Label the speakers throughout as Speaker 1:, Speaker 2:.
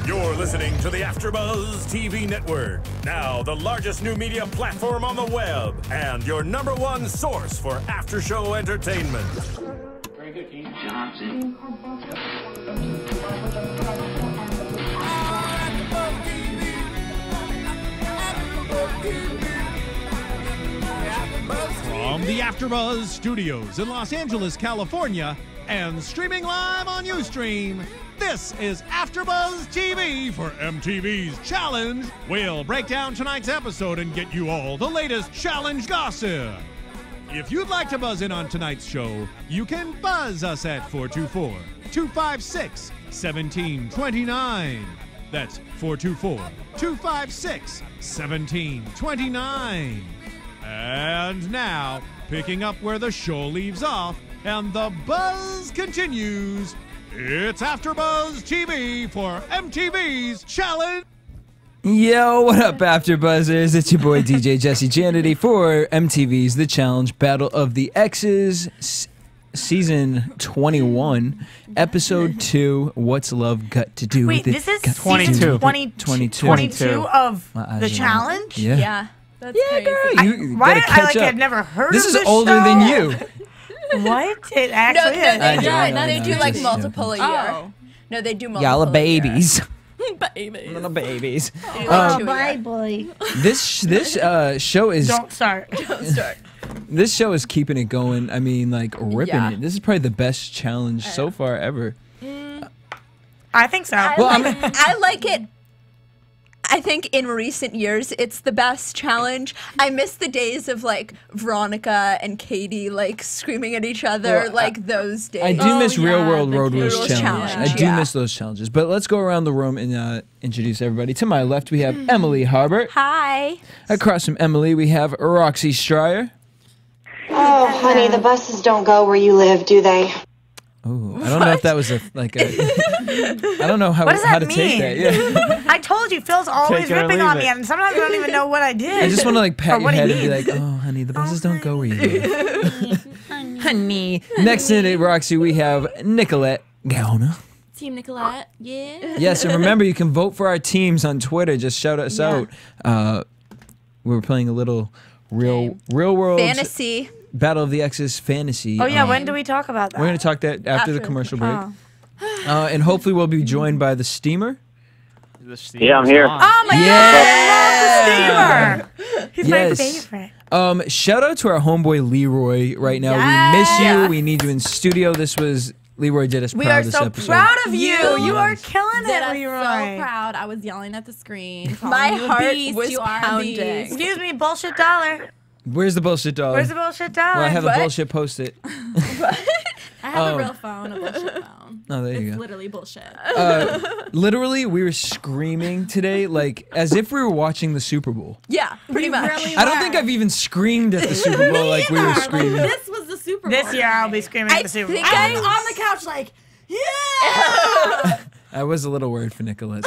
Speaker 1: You're listening to the AFTERBUZZ TV network. Now the largest new media platform on the web and your #1 source for after-show entertainment.
Speaker 2: Very good, King Johnson.
Speaker 3: From the AFTERBUZZ Studios in Los Angeles, California, and streaming live on Ustream, this is AFTERBUZZ TV for MTV's Challenge. We'll break down tonight's episode and get you all the latest challenge gossip. If you'd like to buzz in on tonight's show, you can buzz us at 424-256-1729. That's 424-256-1729. And now, picking up where the show leaves off and the buzz continues, it's AFTERBUZZ TV for MTV's Challenge.
Speaker 4: Yo, what up, AfterBuzzers? It's your boy DJ Jesse Janedy for MTV's The Challenge Battle of the Exes, Season 21, Episode 2, What's Love Got to Do with It?
Speaker 5: Wait, this is
Speaker 4: 22.
Speaker 5: season 22 of The Challenge?
Speaker 4: Yeah.
Speaker 6: That's crazy.
Speaker 4: Girl, you
Speaker 5: Why
Speaker 4: gotta
Speaker 5: did
Speaker 4: catch up.
Speaker 5: I've never heard
Speaker 4: This
Speaker 5: of
Speaker 4: is
Speaker 5: this
Speaker 4: older
Speaker 5: show?
Speaker 4: than you.
Speaker 5: What? It actually is.
Speaker 6: They do like
Speaker 4: Just
Speaker 6: multiple a year.
Speaker 5: Oh.
Speaker 6: No, they do multiple.
Speaker 4: Y'all are babies.
Speaker 6: Babies.
Speaker 4: Little babies.
Speaker 5: Oh, bye, boy.
Speaker 4: This show is...
Speaker 5: Don't start.
Speaker 6: Don't start.
Speaker 4: This show is keeping it going. I mean, like, ripping
Speaker 6: Yeah.
Speaker 4: it. This is probably the best challenge so far ever.
Speaker 5: I think so.
Speaker 6: I like it. I think in recent years, it's the best challenge. I miss the days of like Veronica and Katie like screaming at each other,
Speaker 4: Well,
Speaker 6: like those days.
Speaker 4: I do miss Real World Road Rules
Speaker 6: Rules
Speaker 4: Challenge.
Speaker 6: Challenge,
Speaker 4: I do
Speaker 6: yeah.
Speaker 4: miss those challenges. But let's go around the room and introduce everybody. To my left, we have Emily Harbert.
Speaker 6: Hi.
Speaker 4: Across from Emily, we have Roxy Striar.
Speaker 7: Oh, honey, the buses don't go where you live, do they?
Speaker 4: Oh, I don't know if that was I don't know how
Speaker 5: What does
Speaker 4: how
Speaker 5: that
Speaker 4: to take
Speaker 5: mean?
Speaker 4: that. Yeah.
Speaker 5: I told you, Phil's always
Speaker 4: Take it or
Speaker 5: ripping
Speaker 4: leave
Speaker 5: on
Speaker 4: it.
Speaker 5: me, and sometimes I don't even know what I did.
Speaker 4: I just want to like pat
Speaker 5: Or
Speaker 4: your
Speaker 5: what do you
Speaker 4: head and be
Speaker 5: mean?
Speaker 4: like, "Oh, honey, the buses don't go where you live." Honey. Next in it, Roxy, we have Nicolette Gaona.
Speaker 8: Team Nicolette, yeah.
Speaker 4: Yes, and remember you can vote for our teams on Twitter. Just shout us out. We were playing a little real world
Speaker 6: Fantasy.
Speaker 4: Battle of the Exes fantasy.
Speaker 5: Oh, yeah, when do we talk about that?
Speaker 4: We're going to talk that after the commercial break. And hopefully we'll be joined by the Steamer.
Speaker 2: Yeah, I'm here.
Speaker 5: Oh, my God, I love the Steamer. He's my favorite.
Speaker 4: Shout out to our homeboy Leroy right now. We miss you. We need you in studio. Leroy did us proud this episode.
Speaker 5: Proud of you. You are killing
Speaker 8: Did
Speaker 5: it,
Speaker 8: us
Speaker 5: Leroy.
Speaker 8: so proud. I was yelling at the screen.
Speaker 6: My
Speaker 8: calling you a
Speaker 6: heart
Speaker 8: beast.
Speaker 6: was
Speaker 8: You are a
Speaker 6: pounding.
Speaker 8: beast.
Speaker 5: Excuse me, bullshit dollar.
Speaker 4: Where's the bullshit dollar?
Speaker 5: Where's the bullshit dollar?
Speaker 4: Well, I have
Speaker 6: What?
Speaker 4: a bullshit post-it.
Speaker 8: I have a real phone, a bullshit phone.
Speaker 4: Oh, there you
Speaker 8: It's
Speaker 4: go.
Speaker 8: literally bullshit.
Speaker 4: Literally, we were screaming today, like, as if we were watching the Super Bowl.
Speaker 6: Yeah, pretty much.
Speaker 8: Really
Speaker 4: I don't think I've even screamed at the Super Bowl like we were screaming.
Speaker 8: This was the Super Bowl.
Speaker 5: This year I'll be screaming at the Super Bowl.
Speaker 8: I was on the couch like, yeah!
Speaker 4: I was a little worried for Nicolette.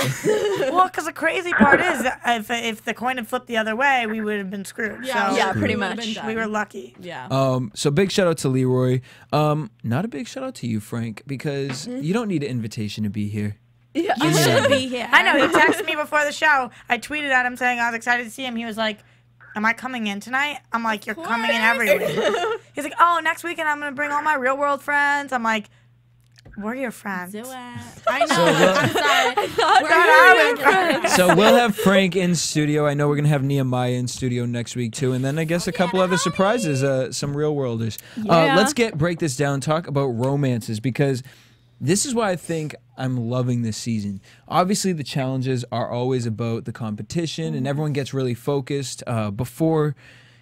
Speaker 5: Well, because the crazy part is, that if the coin had flipped the other way, we would have been screwed.
Speaker 8: Yeah,
Speaker 5: So
Speaker 6: Yeah, pretty
Speaker 8: we would've
Speaker 6: much.
Speaker 8: been done.
Speaker 5: we were lucky.
Speaker 8: Yeah.
Speaker 4: So big shout out to Leroy. Not a big shout out to you, Frank, because you don't need an invitation to be here.
Speaker 6: Yeah.
Speaker 8: You should be here.
Speaker 5: I know, he texted me before the show. I tweeted at him saying I was excited to see him. He was like, am I coming in tonight? I'm like, you're coming in every week. He's like, oh, next weekend I'm going to bring all my real world friends. I'm like, we're your friends.
Speaker 8: Do it. I know. I'm sorry.
Speaker 4: So we'll have Frank in studio. I know we're gonna have Nehemiah in studio next week too, and then I guess a couple other surprises, some real worlders. Let's break this down. Talk about romances, because this is why I think I'm loving this season. Obviously, the challenges are always about the competition, and everyone gets really focused. Before,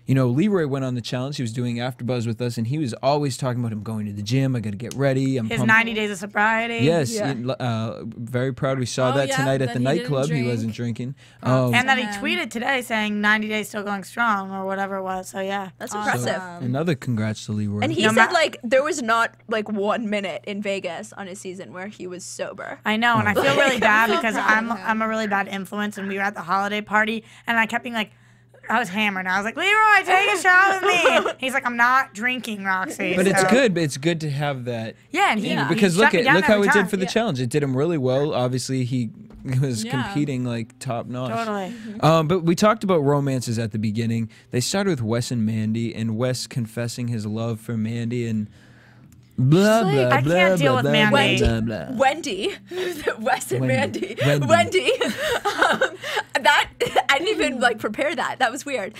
Speaker 4: you know, Leroy went on the challenge. He was doing AfterBuzz with us, and he was always talking about him going to the gym. I got to get ready. I'm
Speaker 5: His
Speaker 4: pumped.
Speaker 5: 90 days of sobriety.
Speaker 4: Yes,
Speaker 6: Yeah.
Speaker 4: very proud. We saw
Speaker 8: Oh,
Speaker 4: that
Speaker 8: yeah,
Speaker 4: tonight at
Speaker 8: that
Speaker 4: the
Speaker 8: he didn't
Speaker 4: nightclub. He
Speaker 8: drink.
Speaker 4: wasn't drinking.
Speaker 5: And that he tweeted today saying 90 days still going strong or whatever it was. So, yeah.
Speaker 6: That's
Speaker 4: So,
Speaker 6: impressive.
Speaker 4: another congrats to Leroy.
Speaker 6: And he
Speaker 5: No
Speaker 6: said
Speaker 5: ma-
Speaker 6: like there was not like 1 minute in Vegas on his season where he was sober.
Speaker 5: I know, and I feel really bad
Speaker 8: so
Speaker 5: because
Speaker 8: proud of him.
Speaker 5: I'm a really bad influence, and we were at the holiday party, and I kept being like, I was hammered. I was like, Leroy, take a shot with me. He's like, I'm not drinking, Roxy.
Speaker 4: But it's
Speaker 5: So-
Speaker 4: good. But it's good to have that.
Speaker 5: Yeah, and he
Speaker 4: Because
Speaker 5: he shut me down
Speaker 4: look how
Speaker 5: every
Speaker 4: it
Speaker 5: time.
Speaker 4: did for the challenge. It did him really well. Obviously, he was competing like top notch.
Speaker 5: Totally.
Speaker 4: But we talked about romances at the beginning. They started with Wes and Mandi, and Wes confessing his love for Mandi and blah blah
Speaker 5: I
Speaker 4: blah
Speaker 5: can't deal
Speaker 4: blah,
Speaker 5: with
Speaker 4: blah,
Speaker 5: Mandi.
Speaker 4: blah, blah, blah.
Speaker 6: Wendy, Wes and
Speaker 4: Wendy.
Speaker 6: Mandi,
Speaker 4: Wendy.
Speaker 6: that I didn't even like prepare that. That was weird.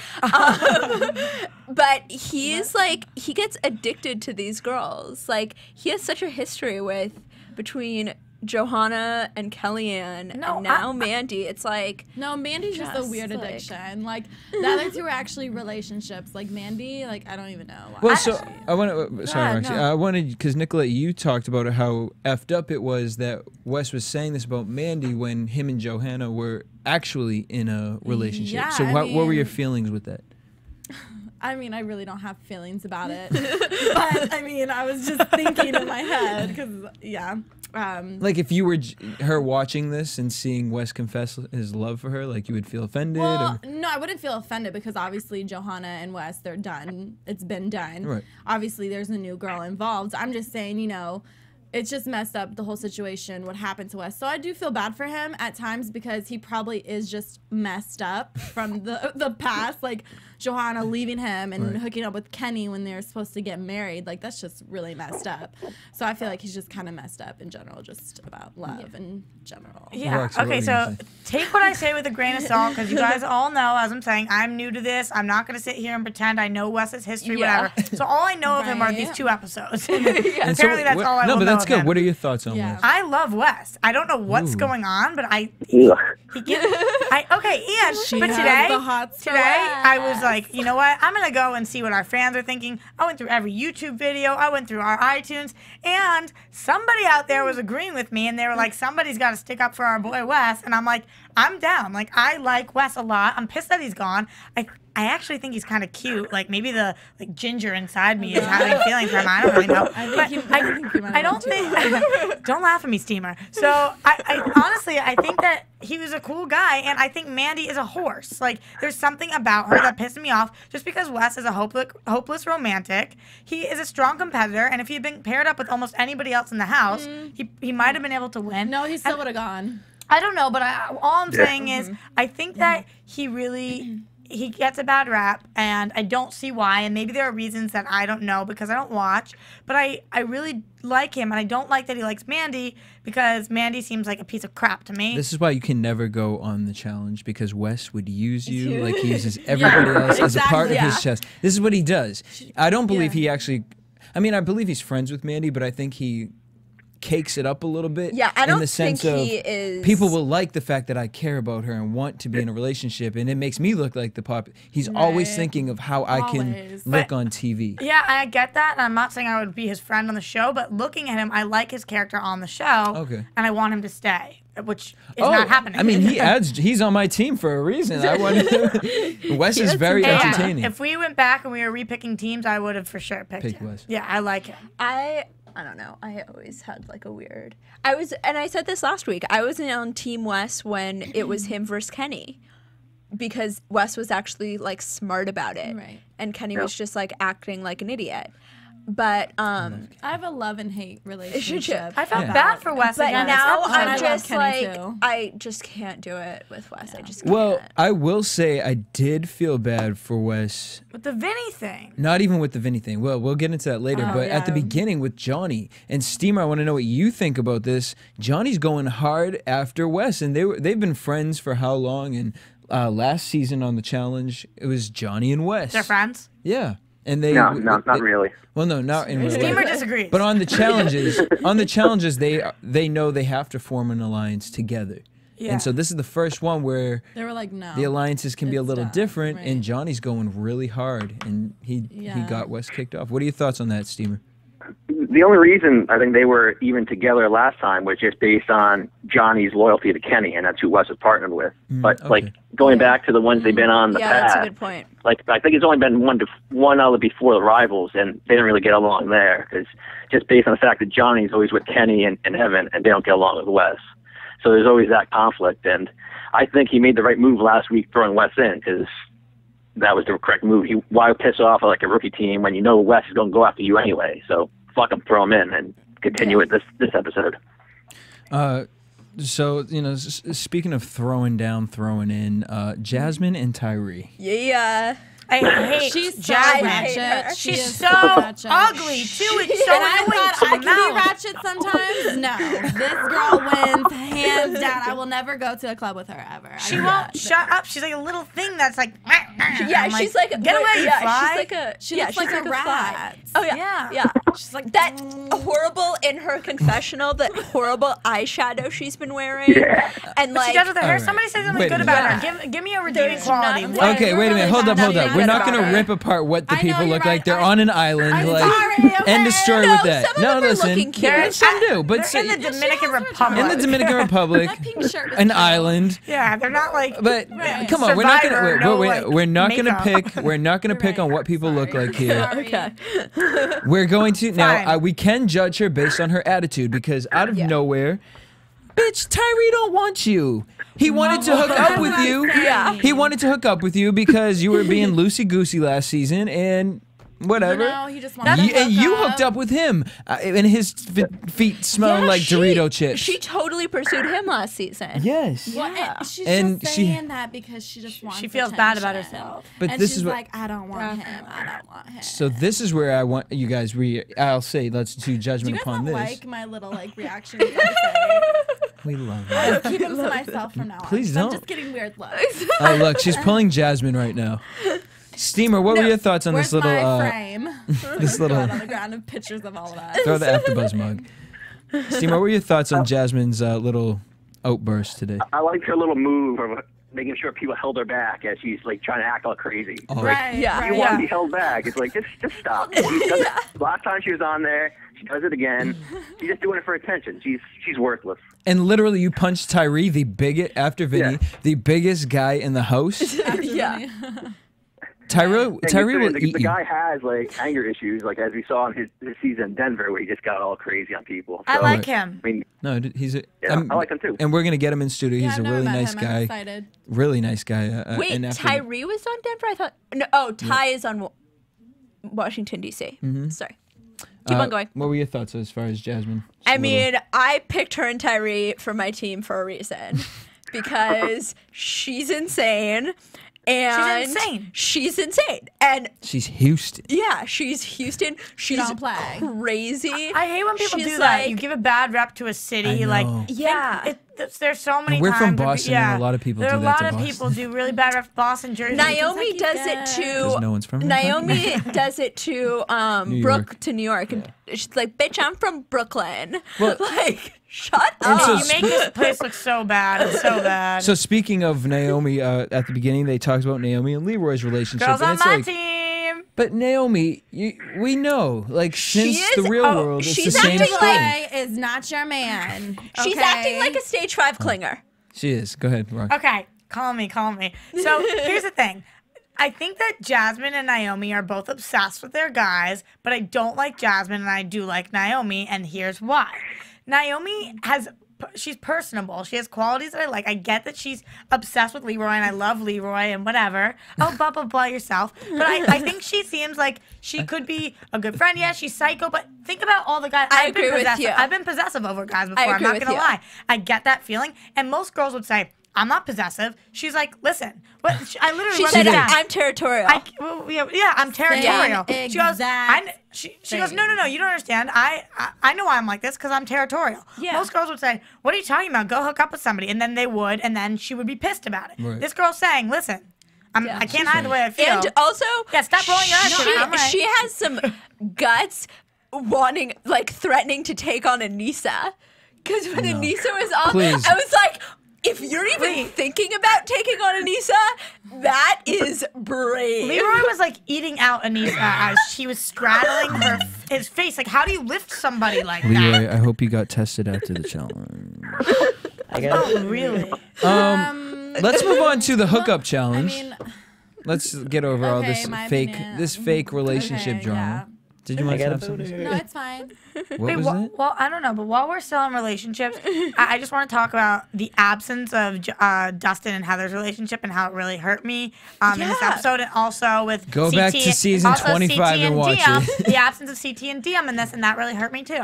Speaker 6: But he's like he gets addicted to these girls. Like he has such a history with between Johanna and Kellyanne, and now Mandi. It's like
Speaker 8: no, Mandi's just a weird addiction. Like the other two are actually relationships. Like Mandi, like I don't even know.
Speaker 4: Well, so I want to. Sorry, Roxy. I wanted because Nicolette, you talked about how effed up it was that Wes was saying this about Mandi when him and Johanna were actually in a relationship.
Speaker 8: Yeah,
Speaker 4: so what were your feelings with that?
Speaker 8: I mean, I really don't have feelings about it. But, I mean, I was just thinking in my head because,
Speaker 4: like, if you were her watching this and seeing Wes confess his love for her, like, you would feel offended?
Speaker 8: Well, no, I wouldn't feel offended because, obviously, Johanna and Wes, they're done. It's been done.
Speaker 4: Right.
Speaker 8: Obviously, there's a new girl involved. I'm just saying, you know, it's just messed up, the whole situation, what happened to Wes. So I do feel bad for him at times because he probably is just messed up from the past. Like, Johanna leaving him and hooking up with Kenny when they're supposed to get married. Like, that's just really messed up. So I feel like he's just kind of messed up in general, just about love in general.
Speaker 5: Yeah.
Speaker 4: Roxy,
Speaker 5: Okay, so take what I say with a grain of salt because you guys all know, as I'm saying, I'm new to this. I'm not going to sit here and pretend I know Wes's history, whatever. So all I know of him are these 2 episodes. Apparently, that's all I
Speaker 4: No,
Speaker 5: will
Speaker 4: but
Speaker 5: know
Speaker 4: that's
Speaker 5: of
Speaker 4: good.
Speaker 5: him.
Speaker 4: What are your thoughts on Wes?
Speaker 5: I love Wes. I don't know what's going on, but he gives. Okay, Ian. But today I was like, you know what? I'm gonna go and see what our fans are thinking. I went through every YouTube video. I went through our iTunes, and somebody out there was agreeing with me, and they were like, somebody's got to stick up for our boy Wes, and I'm like, I'm down. Like I like Wes a lot. I'm pissed that he's gone. I actually think he's kind of cute. Like maybe the ginger inside me is having feelings for him. I don't really know. I don't think. Don't laugh at me, Steamer. So I honestly I think that he was a cool guy, and I think Mandi is a horse. Like there's something about her that pissed me off. Just because Wes is a hopeless romantic, he is a strong competitor, and if he had been paired up with almost anybody else in the house, he might have been able to win.
Speaker 8: No, he still would have gone.
Speaker 5: I don't know, but all I'm saying is I think that he gets a bad rap, and I don't see why, and maybe there are reasons that I don't know because I don't watch, but I really like him, and I don't like that he likes Mandi because Mandi seems like a piece of crap to me.
Speaker 4: This is why you can never go on the challenge because Wes would use you like he uses everybody else as a part of his chess. This is what he does. I don't believe he actually, I mean, I believe he's friends with Mandi, but I think he cakes it up a little bit.
Speaker 6: Yeah, I don't
Speaker 4: in the sense
Speaker 6: think
Speaker 4: of
Speaker 6: he is.
Speaker 4: People will like the fact that I care about her and want to be in a relationship, and it makes me look like the pop. He's always thinking of how I can look on TV.
Speaker 5: Yeah, I get that, and I'm not saying I would be his friend on the show, but looking at him, I like his character on the show, and I want him to stay, which is not happening.
Speaker 4: I mean, he's on my team for a reason. I want him. Wes is very entertaining.
Speaker 5: If we went back and we were repicking teams, I would have for sure picked him.
Speaker 4: Wes.
Speaker 5: Yeah, I like him.
Speaker 6: I don't know. I always had like a weird. And I said this last week. I was on Team Wes when it was him versus Kenny, because Wes was actually like smart about it, and Kenny was just like acting like an idiot. But
Speaker 8: I have a love and hate relationship.
Speaker 5: I felt bad for Wes,
Speaker 6: but
Speaker 5: again.
Speaker 6: now I'm just
Speaker 8: Kenny
Speaker 6: like
Speaker 8: too.
Speaker 6: I just can't do it with Wes. I just can't.
Speaker 4: Well, I will say I did feel bad for Wes.
Speaker 5: With the Vinny thing.
Speaker 4: Not even with the Vinny thing. Well, we'll get into that later. But at the beginning with Johnny and Steamer, I want to know what you think about this. Johnny's going hard after Wes, and they've been friends for how long? And last season on the challenge, it was Johnny and Wes.
Speaker 5: They're friends?
Speaker 4: Yeah. And they
Speaker 9: not really.
Speaker 4: Well, no, not in real life.
Speaker 5: Steamer disagrees.
Speaker 4: But on the challenges, they know they have to form an alliance together. Yeah. And so this is the first one where
Speaker 8: they were like, no,
Speaker 4: the alliances can be a little different, and Johnny's going really hard, and he got Wes kicked off. What are your thoughts on that, Steamer?
Speaker 9: The only reason I think they were even together last time was just based on Johnny's loyalty to Kenny, and that's who Wes was partnered with. But like going back to the ones they've been on in the past,
Speaker 6: that's a good point.
Speaker 9: Like I think it's only been one other before the Rivals, and they didn't really get along there because just based on the fact that Johnny's always with Kenny and Evan, and they don't get along with Wes. So there's always that conflict, and I think he made the right move last week throwing Wes in because that was the correct move. Why piss off like a rookie team when you know Wes is going to go after you anyway? So fuck him, throw him in, and continue it this episode.
Speaker 4: So, you know, speaking of throwing down, throwing in, Jasmine and Tyree.
Speaker 6: Yeah.
Speaker 5: I hate
Speaker 8: She's so
Speaker 5: Jasmine.
Speaker 8: ratchet.
Speaker 5: She's so ugly too. It's so
Speaker 8: And I
Speaker 5: annoying
Speaker 8: thought
Speaker 5: to
Speaker 8: I could
Speaker 5: mouth.
Speaker 8: be ratchet sometimes. No, this girl wins hands down. I will never go to a club with her ever.
Speaker 5: She won't shut up. She's like a little thing that's like.
Speaker 6: Yeah,
Speaker 5: I'm
Speaker 6: she's like
Speaker 5: get away, you fly.
Speaker 6: She's like a
Speaker 8: She looks like a rat.
Speaker 6: fly. Oh yeah,
Speaker 5: Yeah.
Speaker 6: She's like that horrible in her confessional, that horrible eyeshadow she's been wearing, and
Speaker 5: What she
Speaker 6: like
Speaker 5: does with her hair.
Speaker 4: Alright.
Speaker 5: Somebody say something
Speaker 4: Wait a
Speaker 5: good
Speaker 4: minute.
Speaker 5: about her. Give me a redeeming
Speaker 6: There's
Speaker 5: quality.
Speaker 6: nothing-
Speaker 5: What?
Speaker 4: Okay, wait a minute. Hold up.
Speaker 6: Nothing
Speaker 4: We're not
Speaker 6: about
Speaker 4: going to
Speaker 6: her.
Speaker 4: rip apart what the
Speaker 8: I know,
Speaker 4: people
Speaker 8: you're
Speaker 4: look like.
Speaker 8: right.
Speaker 4: They're on an island.
Speaker 8: I'm
Speaker 4: like,
Speaker 8: sorry, okay?
Speaker 4: end of story
Speaker 6: No,
Speaker 4: with that.
Speaker 6: some of
Speaker 4: No,
Speaker 6: them are
Speaker 4: listen.
Speaker 6: looking cute.
Speaker 4: Some do, but
Speaker 5: They're in the Dominican Republic.
Speaker 4: in the Dominican Republic,
Speaker 8: That pink shirt was
Speaker 4: an
Speaker 8: cute.
Speaker 4: island.
Speaker 5: Yeah, they're not like.
Speaker 4: But
Speaker 8: Right.
Speaker 4: come on, we're not gonna
Speaker 5: Survivor, no, like,
Speaker 4: we're not gonna
Speaker 5: makeup.
Speaker 4: pick we're not gonna pick on what people look like here.
Speaker 8: Sorry.
Speaker 6: Okay.
Speaker 4: We're going to now.
Speaker 5: Fine.
Speaker 4: We can judge her based on her attitude because out of
Speaker 6: Yeah.
Speaker 4: nowhere, bitch, Tyree don't want you. He wanted to hook up with you.
Speaker 6: Yeah.
Speaker 4: He wanted to hook up with you because you were being loosey goosey last season and whatever.
Speaker 8: You know, he just wanted to
Speaker 4: And you
Speaker 8: hook
Speaker 4: hooked up with him, and his feet smelling
Speaker 6: Yeah,
Speaker 4: like
Speaker 6: she-
Speaker 4: Dorito chips.
Speaker 6: She totally pursued him last season.
Speaker 4: Yes.
Speaker 8: Well,
Speaker 6: Yeah.
Speaker 8: and she's
Speaker 4: And
Speaker 8: just
Speaker 4: she-
Speaker 8: saying that because she just wants
Speaker 5: She feels bad about
Speaker 8: attention.
Speaker 5: herself.
Speaker 4: But
Speaker 8: and
Speaker 4: this
Speaker 8: she's
Speaker 4: is what-
Speaker 8: like, I don't want him. I don't want him.
Speaker 4: So this is where I want you guys. I'll say let's do
Speaker 8: Do
Speaker 4: judgment
Speaker 8: you guys
Speaker 4: upon
Speaker 8: not
Speaker 4: this.
Speaker 8: like my little like reactions? I
Speaker 4: We love
Speaker 8: say?
Speaker 4: it.
Speaker 8: I'll keep them to myself from now on.
Speaker 4: Please
Speaker 8: 'cause
Speaker 4: don't.
Speaker 8: I'm just getting weird looks.
Speaker 4: Oh look, she's pulling Jasmine right now. Steamer, what were your thoughts on
Speaker 8: Where's
Speaker 4: this little?
Speaker 8: my frame?
Speaker 4: This
Speaker 8: Throw
Speaker 4: little.
Speaker 8: it on the ground of pictures of all of us.
Speaker 4: Throw the AfterBuzz mug. Steamer, what were your thoughts on Jasmine's little outburst today?
Speaker 9: I liked her little move of making sure people held her back as she's like trying to act all crazy.
Speaker 4: Oh,
Speaker 8: Right.
Speaker 6: Yeah.
Speaker 8: Right.
Speaker 9: You want to be held back. It's like, just stop. She does it. Last time she was on there, she does it again. She's just doing it for attention. She's worthless.
Speaker 4: And literally, you punched Tyree, the biggest after Vinny, the biggest guy in the house.
Speaker 6: Yeah.
Speaker 4: Tyree
Speaker 9: And
Speaker 4: will
Speaker 9: the
Speaker 4: eat you.
Speaker 9: guy has like anger issues, like as we saw in his season in Denver, where he just got all crazy on people.
Speaker 5: I
Speaker 9: So,
Speaker 5: like him.
Speaker 9: I mean,
Speaker 4: No, he's a.
Speaker 9: Yeah, I like him too.
Speaker 4: And we're gonna get him in studio.
Speaker 8: Yeah,
Speaker 4: He's
Speaker 8: I've
Speaker 4: a
Speaker 8: never
Speaker 4: really
Speaker 8: met
Speaker 4: nice
Speaker 8: him. I'm
Speaker 4: guy.
Speaker 8: excited.
Speaker 4: Really nice guy.
Speaker 6: Wait,
Speaker 4: and after-
Speaker 6: Tyree was on Denver? I thought. No, oh, Ty is on Washington, D.C. Sorry. Keep on going.
Speaker 4: What were your thoughts as far as Jasmine?
Speaker 6: I mean, I picked her and Tyree for my team for a reason. Because she's insane. And
Speaker 5: She's insane.
Speaker 6: She's insane. And
Speaker 4: she's Houston.
Speaker 6: yeah, she's Houston. She's
Speaker 8: don't play.
Speaker 6: crazy.
Speaker 5: I hate when people
Speaker 6: She's
Speaker 5: do that.
Speaker 6: like-
Speaker 5: You give a bad rep to a city.
Speaker 4: I
Speaker 5: Like,
Speaker 4: know.
Speaker 6: Yeah.
Speaker 5: there's so many
Speaker 4: And we're
Speaker 5: times.
Speaker 4: from
Speaker 5: where-
Speaker 4: Boston, and a lot of people
Speaker 5: there
Speaker 4: do
Speaker 5: are a
Speaker 4: that
Speaker 5: lot
Speaker 4: to
Speaker 5: of
Speaker 4: Boston.
Speaker 5: people do really bad rep. Boston, Jersey.
Speaker 6: Naomi
Speaker 8: Kentucky's
Speaker 6: does it
Speaker 8: good.
Speaker 6: to.
Speaker 4: Because no one's from Kentucky.
Speaker 6: Naomi does it to
Speaker 4: New
Speaker 6: Brooke
Speaker 4: York.
Speaker 6: to New York, and she's like, "Bitch, I'm from Brooklyn."
Speaker 4: Well-
Speaker 6: like, shut
Speaker 4: And
Speaker 6: up.
Speaker 4: so
Speaker 5: You make this place look so bad. It's so bad.
Speaker 4: So speaking of Naomi, at the beginning they talked about Naomi and Leroy's relationship,
Speaker 5: Girls
Speaker 4: and
Speaker 5: on
Speaker 4: it's
Speaker 5: my
Speaker 4: like,
Speaker 5: team.
Speaker 4: but Naomi, we know, like since
Speaker 6: is-
Speaker 4: the real
Speaker 6: oh,
Speaker 4: world, it's the
Speaker 6: she's
Speaker 4: same
Speaker 6: acting
Speaker 4: thing.
Speaker 8: Boy is not your man.
Speaker 6: She's
Speaker 8: okay?
Speaker 6: acting like a stage 5 clinger.
Speaker 4: She is. Go ahead, Rock.
Speaker 5: Okay, call me. So here's the thing. I think that Jasmine and Naomi are both obsessed with their guys, but I don't like Jasmine and I do like Naomi, and here's why. Naomi she's personable. She has qualities that I like. I get that she's obsessed with Leroy, and I love Leroy and whatever. Oh, blah, blah, blah yourself. But I think she seems like she could be a good friend. Yeah, she's psycho, but think about all the guys.
Speaker 6: I
Speaker 5: I've been
Speaker 6: agree with
Speaker 5: possessive.
Speaker 6: you.
Speaker 5: I've been possessive over guys before. I'm
Speaker 6: agree
Speaker 5: not
Speaker 6: with
Speaker 5: going to
Speaker 6: you.
Speaker 5: lie. I get that feeling. And most girls would say, I'm not possessive. She's like, listen, what? I literally
Speaker 6: She
Speaker 5: wrote
Speaker 6: said,
Speaker 5: it down.
Speaker 6: "I'm territorial."
Speaker 5: Yeah, I'm territorial.
Speaker 8: Same
Speaker 5: She goes,
Speaker 8: exact
Speaker 5: she goes, no, you don't understand. I know why I'm like this because I'm territorial.
Speaker 6: Yeah.
Speaker 5: Most girls would say, what are you talking about? Go hook up with somebody. And then they would, and then she would be pissed about it.
Speaker 4: Right.
Speaker 5: This girl's saying, listen, I can't hide the way I feel.
Speaker 6: and also,
Speaker 5: Yeah, stop rolling your eyes.
Speaker 6: she,
Speaker 5: I'm right.
Speaker 6: she has some guts threatening to take on Anissa. Because when Anissa was on,
Speaker 4: Please.
Speaker 6: I was like, if you're even
Speaker 5: Wait.
Speaker 6: thinking about taking on Anissa, that is brave.
Speaker 5: Leroy was like eating out Anissa as she was straddling his face. Like, how do you lift somebody like that?
Speaker 4: Leroy, I hope you got tested after the challenge.
Speaker 5: Oh, really?
Speaker 4: Let's move on to the hookup
Speaker 8: I
Speaker 4: challenge.
Speaker 8: mean,
Speaker 4: Let's get over all
Speaker 8: Okay,
Speaker 4: this
Speaker 8: my
Speaker 4: fake
Speaker 8: opinion.
Speaker 4: relationship
Speaker 8: Okay,
Speaker 4: drama. Did you want to have something?
Speaker 8: no, it's fine.
Speaker 4: What
Speaker 5: Wait,
Speaker 4: was it?
Speaker 5: well, I don't know, but while we're still in relationships, I just want to talk about the absence of Dustin and Heather's relationship and how it really hurt me in this
Speaker 6: Yeah.
Speaker 5: episode, and also with
Speaker 4: Go
Speaker 5: CT,
Speaker 4: back to season
Speaker 5: also
Speaker 4: 25
Speaker 5: CT
Speaker 4: and watch
Speaker 5: Diem,
Speaker 4: it.
Speaker 5: the absence of CT and Diem in this, and that really hurt me too.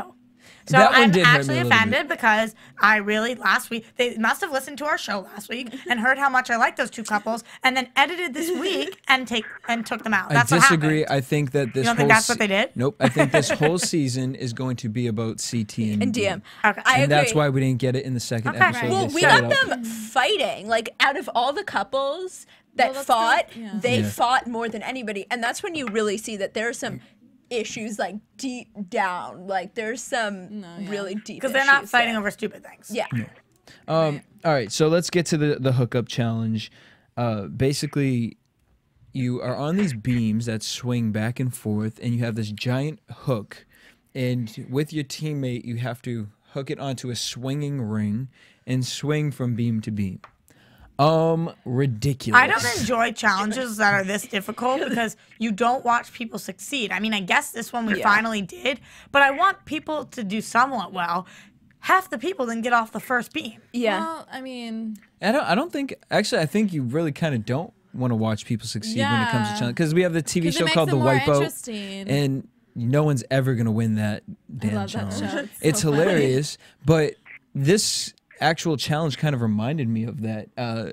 Speaker 5: So
Speaker 4: That one
Speaker 5: I'm
Speaker 4: did hurt me
Speaker 5: actually
Speaker 4: a little
Speaker 5: offended because I really last week they must have listened to our show last week and heard how much I like those two couples, and then edited this week and took them out. That's
Speaker 4: I
Speaker 5: what
Speaker 4: disagree.
Speaker 5: happened.
Speaker 4: I think that this
Speaker 5: You don't
Speaker 4: whole
Speaker 5: think that's what they did?
Speaker 4: Nope. I think this whole season is going to be about CT and
Speaker 6: DM.
Speaker 5: Okay.
Speaker 6: I
Speaker 4: and
Speaker 6: agree.
Speaker 4: that's why we didn't get it in the second
Speaker 5: Okay.
Speaker 4: episode.
Speaker 6: Well,
Speaker 4: They
Speaker 6: we
Speaker 4: set
Speaker 6: got
Speaker 4: it up.
Speaker 6: them fighting. Like, out of all the couples that
Speaker 8: that's
Speaker 6: fought,
Speaker 8: good. Yeah.
Speaker 6: they
Speaker 4: Yeah.
Speaker 6: fought more than anybody. And that's when you really see that there are some issues, like, deep down. Like, there's some really deep
Speaker 5: Because they're not
Speaker 6: issues
Speaker 5: fighting
Speaker 6: there.
Speaker 5: over stupid things.
Speaker 6: Yeah.
Speaker 4: All right, so let's get to the hookup challenge. Basically, you are on these beams that swing back and forth, and you have this giant hook. And with your teammate, you have to hook it onto a swinging ring and swing from beam to beam. Ridiculous.
Speaker 5: I don't enjoy challenges that are this difficult because you don't watch people succeed. I mean, I guess this one we finally did, but I want people to do somewhat well. Half the people didn't get off the first beam.
Speaker 6: Yeah.
Speaker 8: Well, I mean,
Speaker 4: I don't think. Actually, I think you really kind of don't want to watch people succeed when it comes to challenge, because we have the TV
Speaker 8: 'cause it
Speaker 4: show
Speaker 8: makes
Speaker 4: called
Speaker 8: it
Speaker 4: The
Speaker 8: more
Speaker 4: White Boat,
Speaker 8: interesting.
Speaker 4: and no one's ever gonna win that damn
Speaker 8: love that
Speaker 4: challenge.
Speaker 8: show.
Speaker 4: It's
Speaker 8: so funny.
Speaker 4: hilarious, but this actual challenge kind of reminded me of that.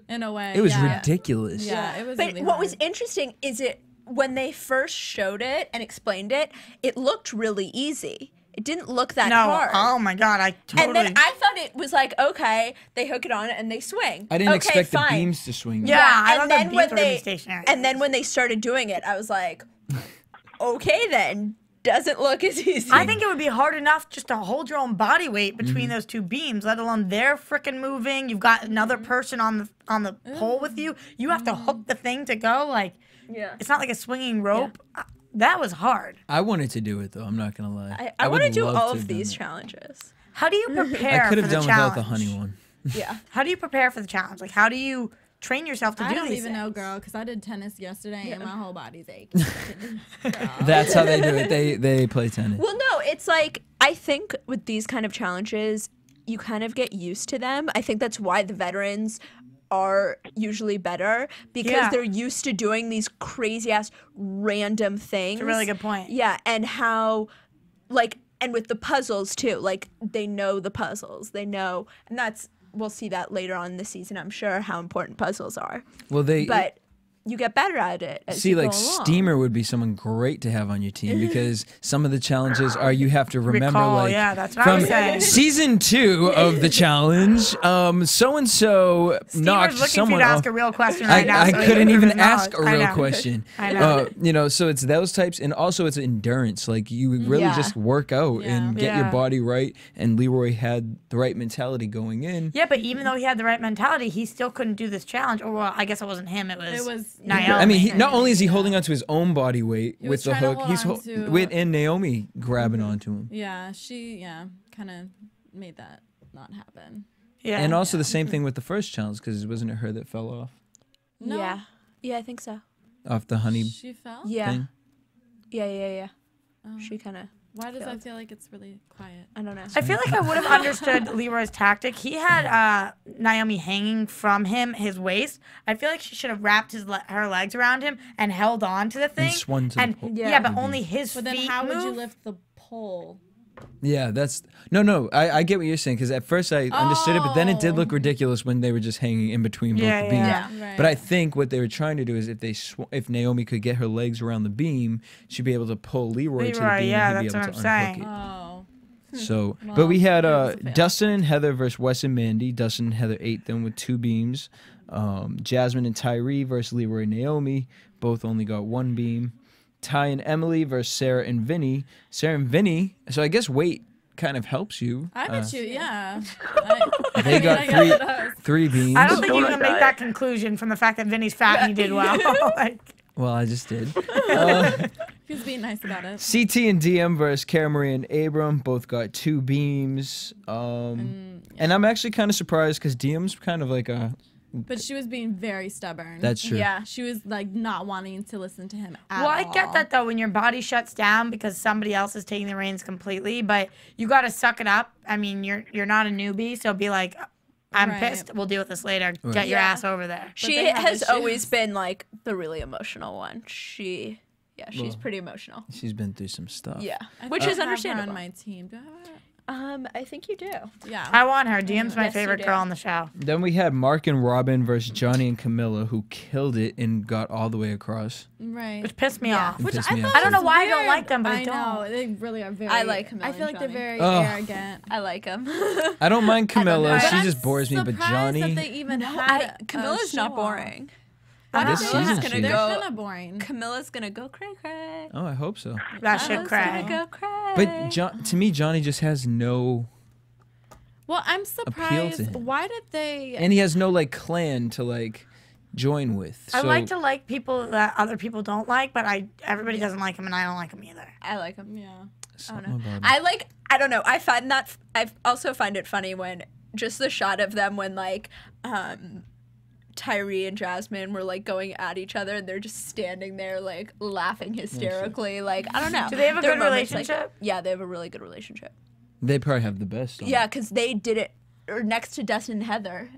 Speaker 8: In a way,
Speaker 4: It was
Speaker 8: yeah.
Speaker 4: ridiculous.
Speaker 8: Yeah, it was.
Speaker 6: But
Speaker 8: really
Speaker 6: what
Speaker 8: hard.
Speaker 6: was interesting is when they first showed it and explained it, it looked really easy. It didn't look that
Speaker 5: No,
Speaker 6: hard.
Speaker 5: oh my God, I totally.
Speaker 6: And then I thought it was like, okay, they hook it on and they swing.
Speaker 4: I didn't
Speaker 6: Okay,
Speaker 4: expect
Speaker 6: fine.
Speaker 4: the beams to swing.
Speaker 5: Yeah, I thought the
Speaker 6: then
Speaker 5: beams
Speaker 6: when
Speaker 5: were gonna be
Speaker 6: they
Speaker 5: stationary.
Speaker 6: and then when they started doing it, I was like, okay, then doesn't look as easy.
Speaker 5: I think it would be hard enough just to hold your own body weight between those two beams, let alone they're freaking moving. You've got another person on the pole with you. You have to hook the thing to go. Like, it's not like a swinging rope. That was hard.
Speaker 4: I wanted to do it though. I'm not gonna lie.
Speaker 6: I
Speaker 4: would
Speaker 6: want to do
Speaker 4: love
Speaker 6: all
Speaker 4: have
Speaker 6: of
Speaker 4: done
Speaker 6: these
Speaker 4: that.
Speaker 6: challenges.
Speaker 5: How do you prepare
Speaker 4: I could
Speaker 5: for
Speaker 4: have
Speaker 5: the
Speaker 4: done
Speaker 5: challenge?
Speaker 4: without the honey one.
Speaker 6: Yeah.
Speaker 5: How do you prepare for the challenge? Like, how do you train yourself to
Speaker 8: I
Speaker 5: do
Speaker 8: don't
Speaker 5: these
Speaker 8: even know,
Speaker 5: things?
Speaker 8: girl, because I did tennis yesterday and my whole body's aching.
Speaker 4: That's how they do it. They play tennis.
Speaker 6: Well, no, it's like I think with these kind of challenges, you kind of get used to them. I think that's why the veterans are usually better because they're used to doing these crazy ass random things.
Speaker 5: It's a really good point.
Speaker 6: Yeah, and how like and with the puzzles too. Like they know the puzzles. They know, and that's we'll see that later on in the season, I'm sure, how important puzzles are.
Speaker 4: Well,
Speaker 6: But you get better at it as
Speaker 4: see,
Speaker 6: you
Speaker 4: like
Speaker 6: go along.
Speaker 4: Steamer would be someone great to have on your team because some of the challenges are you have to remember
Speaker 5: Recall,
Speaker 4: like
Speaker 5: yeah, that's what I was
Speaker 4: from
Speaker 5: saying.
Speaker 4: season 2 of the challenge. So and so knocked
Speaker 5: Steamer's looking for you
Speaker 4: someone
Speaker 5: to
Speaker 4: off.
Speaker 5: ask a real question right now.
Speaker 4: I
Speaker 5: so he
Speaker 4: couldn't
Speaker 5: can
Speaker 4: even
Speaker 5: prove
Speaker 4: ask a
Speaker 5: knowledge. I
Speaker 4: real
Speaker 5: know.
Speaker 4: question.
Speaker 5: I know.
Speaker 4: You know, so it's those types, and also it's endurance. Like you really
Speaker 6: Yeah.
Speaker 4: just work out and get your
Speaker 5: Yeah.
Speaker 4: body right. And Leroy had the right mentality going in.
Speaker 5: Yeah, but even though he had the right mentality, he still couldn't do this challenge. Or well, I guess it wasn't him. It was Naomi.
Speaker 4: I mean, not only is he holding onto his own body weight with
Speaker 8: was
Speaker 4: the
Speaker 8: trying to
Speaker 4: hook,
Speaker 8: hold
Speaker 4: he's
Speaker 8: on to-
Speaker 4: with and Naomi grabbing onto him.
Speaker 8: Yeah, she kind of made that not happen.
Speaker 5: yeah.
Speaker 4: And also the same thing with the first challenge, because wasn't it her that fell off
Speaker 8: No.
Speaker 6: Yeah, I think so.
Speaker 4: the honey
Speaker 8: She fell?
Speaker 6: Yeah.
Speaker 4: thing?
Speaker 6: Yeah. She kind of.
Speaker 8: Why does I feel like it's really quiet?
Speaker 6: I don't know.
Speaker 5: I feel like I would have understood Leroy's tactic. He had Naomi hanging from him, his waist. I feel like she should have wrapped her legs around him and held on to the thing.
Speaker 4: swung to the pole.
Speaker 5: Yeah, but only his
Speaker 8: But then
Speaker 5: feet
Speaker 8: how would you
Speaker 5: move.
Speaker 8: lift the pole?
Speaker 4: Yeah, that's no. I get what you're saying, because at first I understood it, but then it did look ridiculous when they were just hanging in between both
Speaker 5: Yeah,
Speaker 4: the beams.
Speaker 5: yeah.
Speaker 8: Right.
Speaker 4: But I think what they were trying to do is if Naomi could get her legs around the beam, she'd be able to pull Leroy to the
Speaker 5: Leroy,
Speaker 4: beam
Speaker 5: yeah,
Speaker 4: and he'd be
Speaker 5: that's
Speaker 4: able
Speaker 5: what
Speaker 4: to
Speaker 5: I'm
Speaker 4: unhook
Speaker 5: saying.
Speaker 4: it.
Speaker 8: Oh.
Speaker 4: So,
Speaker 8: Well,
Speaker 4: but we had
Speaker 8: it was a fail.
Speaker 4: Dustin and Heather versus Wes and Mandi. Dustin and Heather ate them with 2 beams. Jasmine and Tyree versus Leroy and Naomi. Both only got 1 beam. Ty and Emily versus Sarah and Vinny. Sarah and Vinny. So I guess weight kind of helps you.
Speaker 8: I bet you, yeah.
Speaker 4: They got
Speaker 8: I guess it does.
Speaker 4: 3 beams.
Speaker 5: I don't think you
Speaker 9: Donut
Speaker 5: can make
Speaker 9: diet.
Speaker 5: that conclusion from the fact that Vinny's fat and he did well. Like,
Speaker 4: Well, I just did.
Speaker 8: He's being nice about it.
Speaker 4: CT and DM versus Cara Marie and Abram. Both got 2 beams. And I'm actually kind of surprised because DM's kind of like a...
Speaker 8: But she was being very stubborn.
Speaker 4: That's true.
Speaker 6: Yeah.
Speaker 8: She was like not wanting to listen to him at
Speaker 5: well, I
Speaker 8: all.
Speaker 5: get that though when your body shuts down because somebody else is taking the reins completely, but you got to suck it up. I mean, you're not a newbie, so be like, I'm
Speaker 8: Right.
Speaker 5: pissed. We'll deal with this later. Get your ass over there.
Speaker 6: She
Speaker 8: they have
Speaker 6: has
Speaker 8: issues.
Speaker 6: always been like the really emotional one. She's pretty emotional.
Speaker 4: She's been through some stuff.
Speaker 6: Yeah,
Speaker 8: I
Speaker 6: which
Speaker 8: think
Speaker 6: is
Speaker 8: I have her
Speaker 6: understandable.
Speaker 8: on my team. Do I have her?
Speaker 6: I think you do.
Speaker 8: Yeah.
Speaker 5: I want her. Diem's my
Speaker 6: Yes, you
Speaker 5: favorite
Speaker 6: do.
Speaker 5: girl on the show.
Speaker 4: Then we had Mark and Robin versus Johnny and Camilla, who killed it and got all the way across.
Speaker 8: Right.
Speaker 5: Which pissed me off.
Speaker 4: It
Speaker 8: Which
Speaker 4: pissed
Speaker 8: I
Speaker 4: me
Speaker 8: thought
Speaker 4: off.
Speaker 5: I don't know
Speaker 8: was
Speaker 5: why I don't
Speaker 8: weird.
Speaker 5: like them, but I
Speaker 8: know
Speaker 5: don't.
Speaker 8: they really are very.
Speaker 6: I like Camilla
Speaker 8: I feel like
Speaker 6: and
Speaker 8: they're
Speaker 6: Johnny.
Speaker 8: very arrogant.
Speaker 6: I like him.
Speaker 4: I don't mind Camilla.
Speaker 6: know.
Speaker 4: She
Speaker 8: But
Speaker 4: just
Speaker 8: I'm
Speaker 4: bores me. But
Speaker 8: surprised
Speaker 4: Johnny,
Speaker 8: that they even had
Speaker 6: Camilla's
Speaker 8: a
Speaker 6: not
Speaker 8: show
Speaker 6: boring.
Speaker 4: This
Speaker 6: Camilla's
Speaker 4: season
Speaker 6: gonna
Speaker 4: she is.
Speaker 8: They're
Speaker 6: go.
Speaker 8: kind of boring.
Speaker 6: Camilla's gonna go cray cray.
Speaker 4: oh, I hope so.
Speaker 5: That shit
Speaker 6: Camilla's gonna
Speaker 5: cray.
Speaker 6: go cray.
Speaker 4: But to me, Johnny just has no,
Speaker 8: Well, I'm
Speaker 4: to
Speaker 8: surprised.
Speaker 4: him.
Speaker 8: Why did they?
Speaker 4: and he has no like clan to like join with.
Speaker 5: I
Speaker 4: So
Speaker 5: like to like people that other people don't like, but everybody doesn't like him, and I don't like him either.
Speaker 6: I like him.
Speaker 8: Yeah.
Speaker 4: something about him.
Speaker 6: I don't know. I find that I also find it funny when just the shot of them when like Tyree and Jasmine were like going at each other and they're just standing there like laughing hysterically. Like I don't know.
Speaker 5: Do they have a
Speaker 6: There are
Speaker 5: good
Speaker 6: moments, like-
Speaker 5: relationship?
Speaker 6: yeah, they have a really good relationship.
Speaker 4: They probably have the best. on
Speaker 6: Yeah, because they did it next to Dustin and Heather,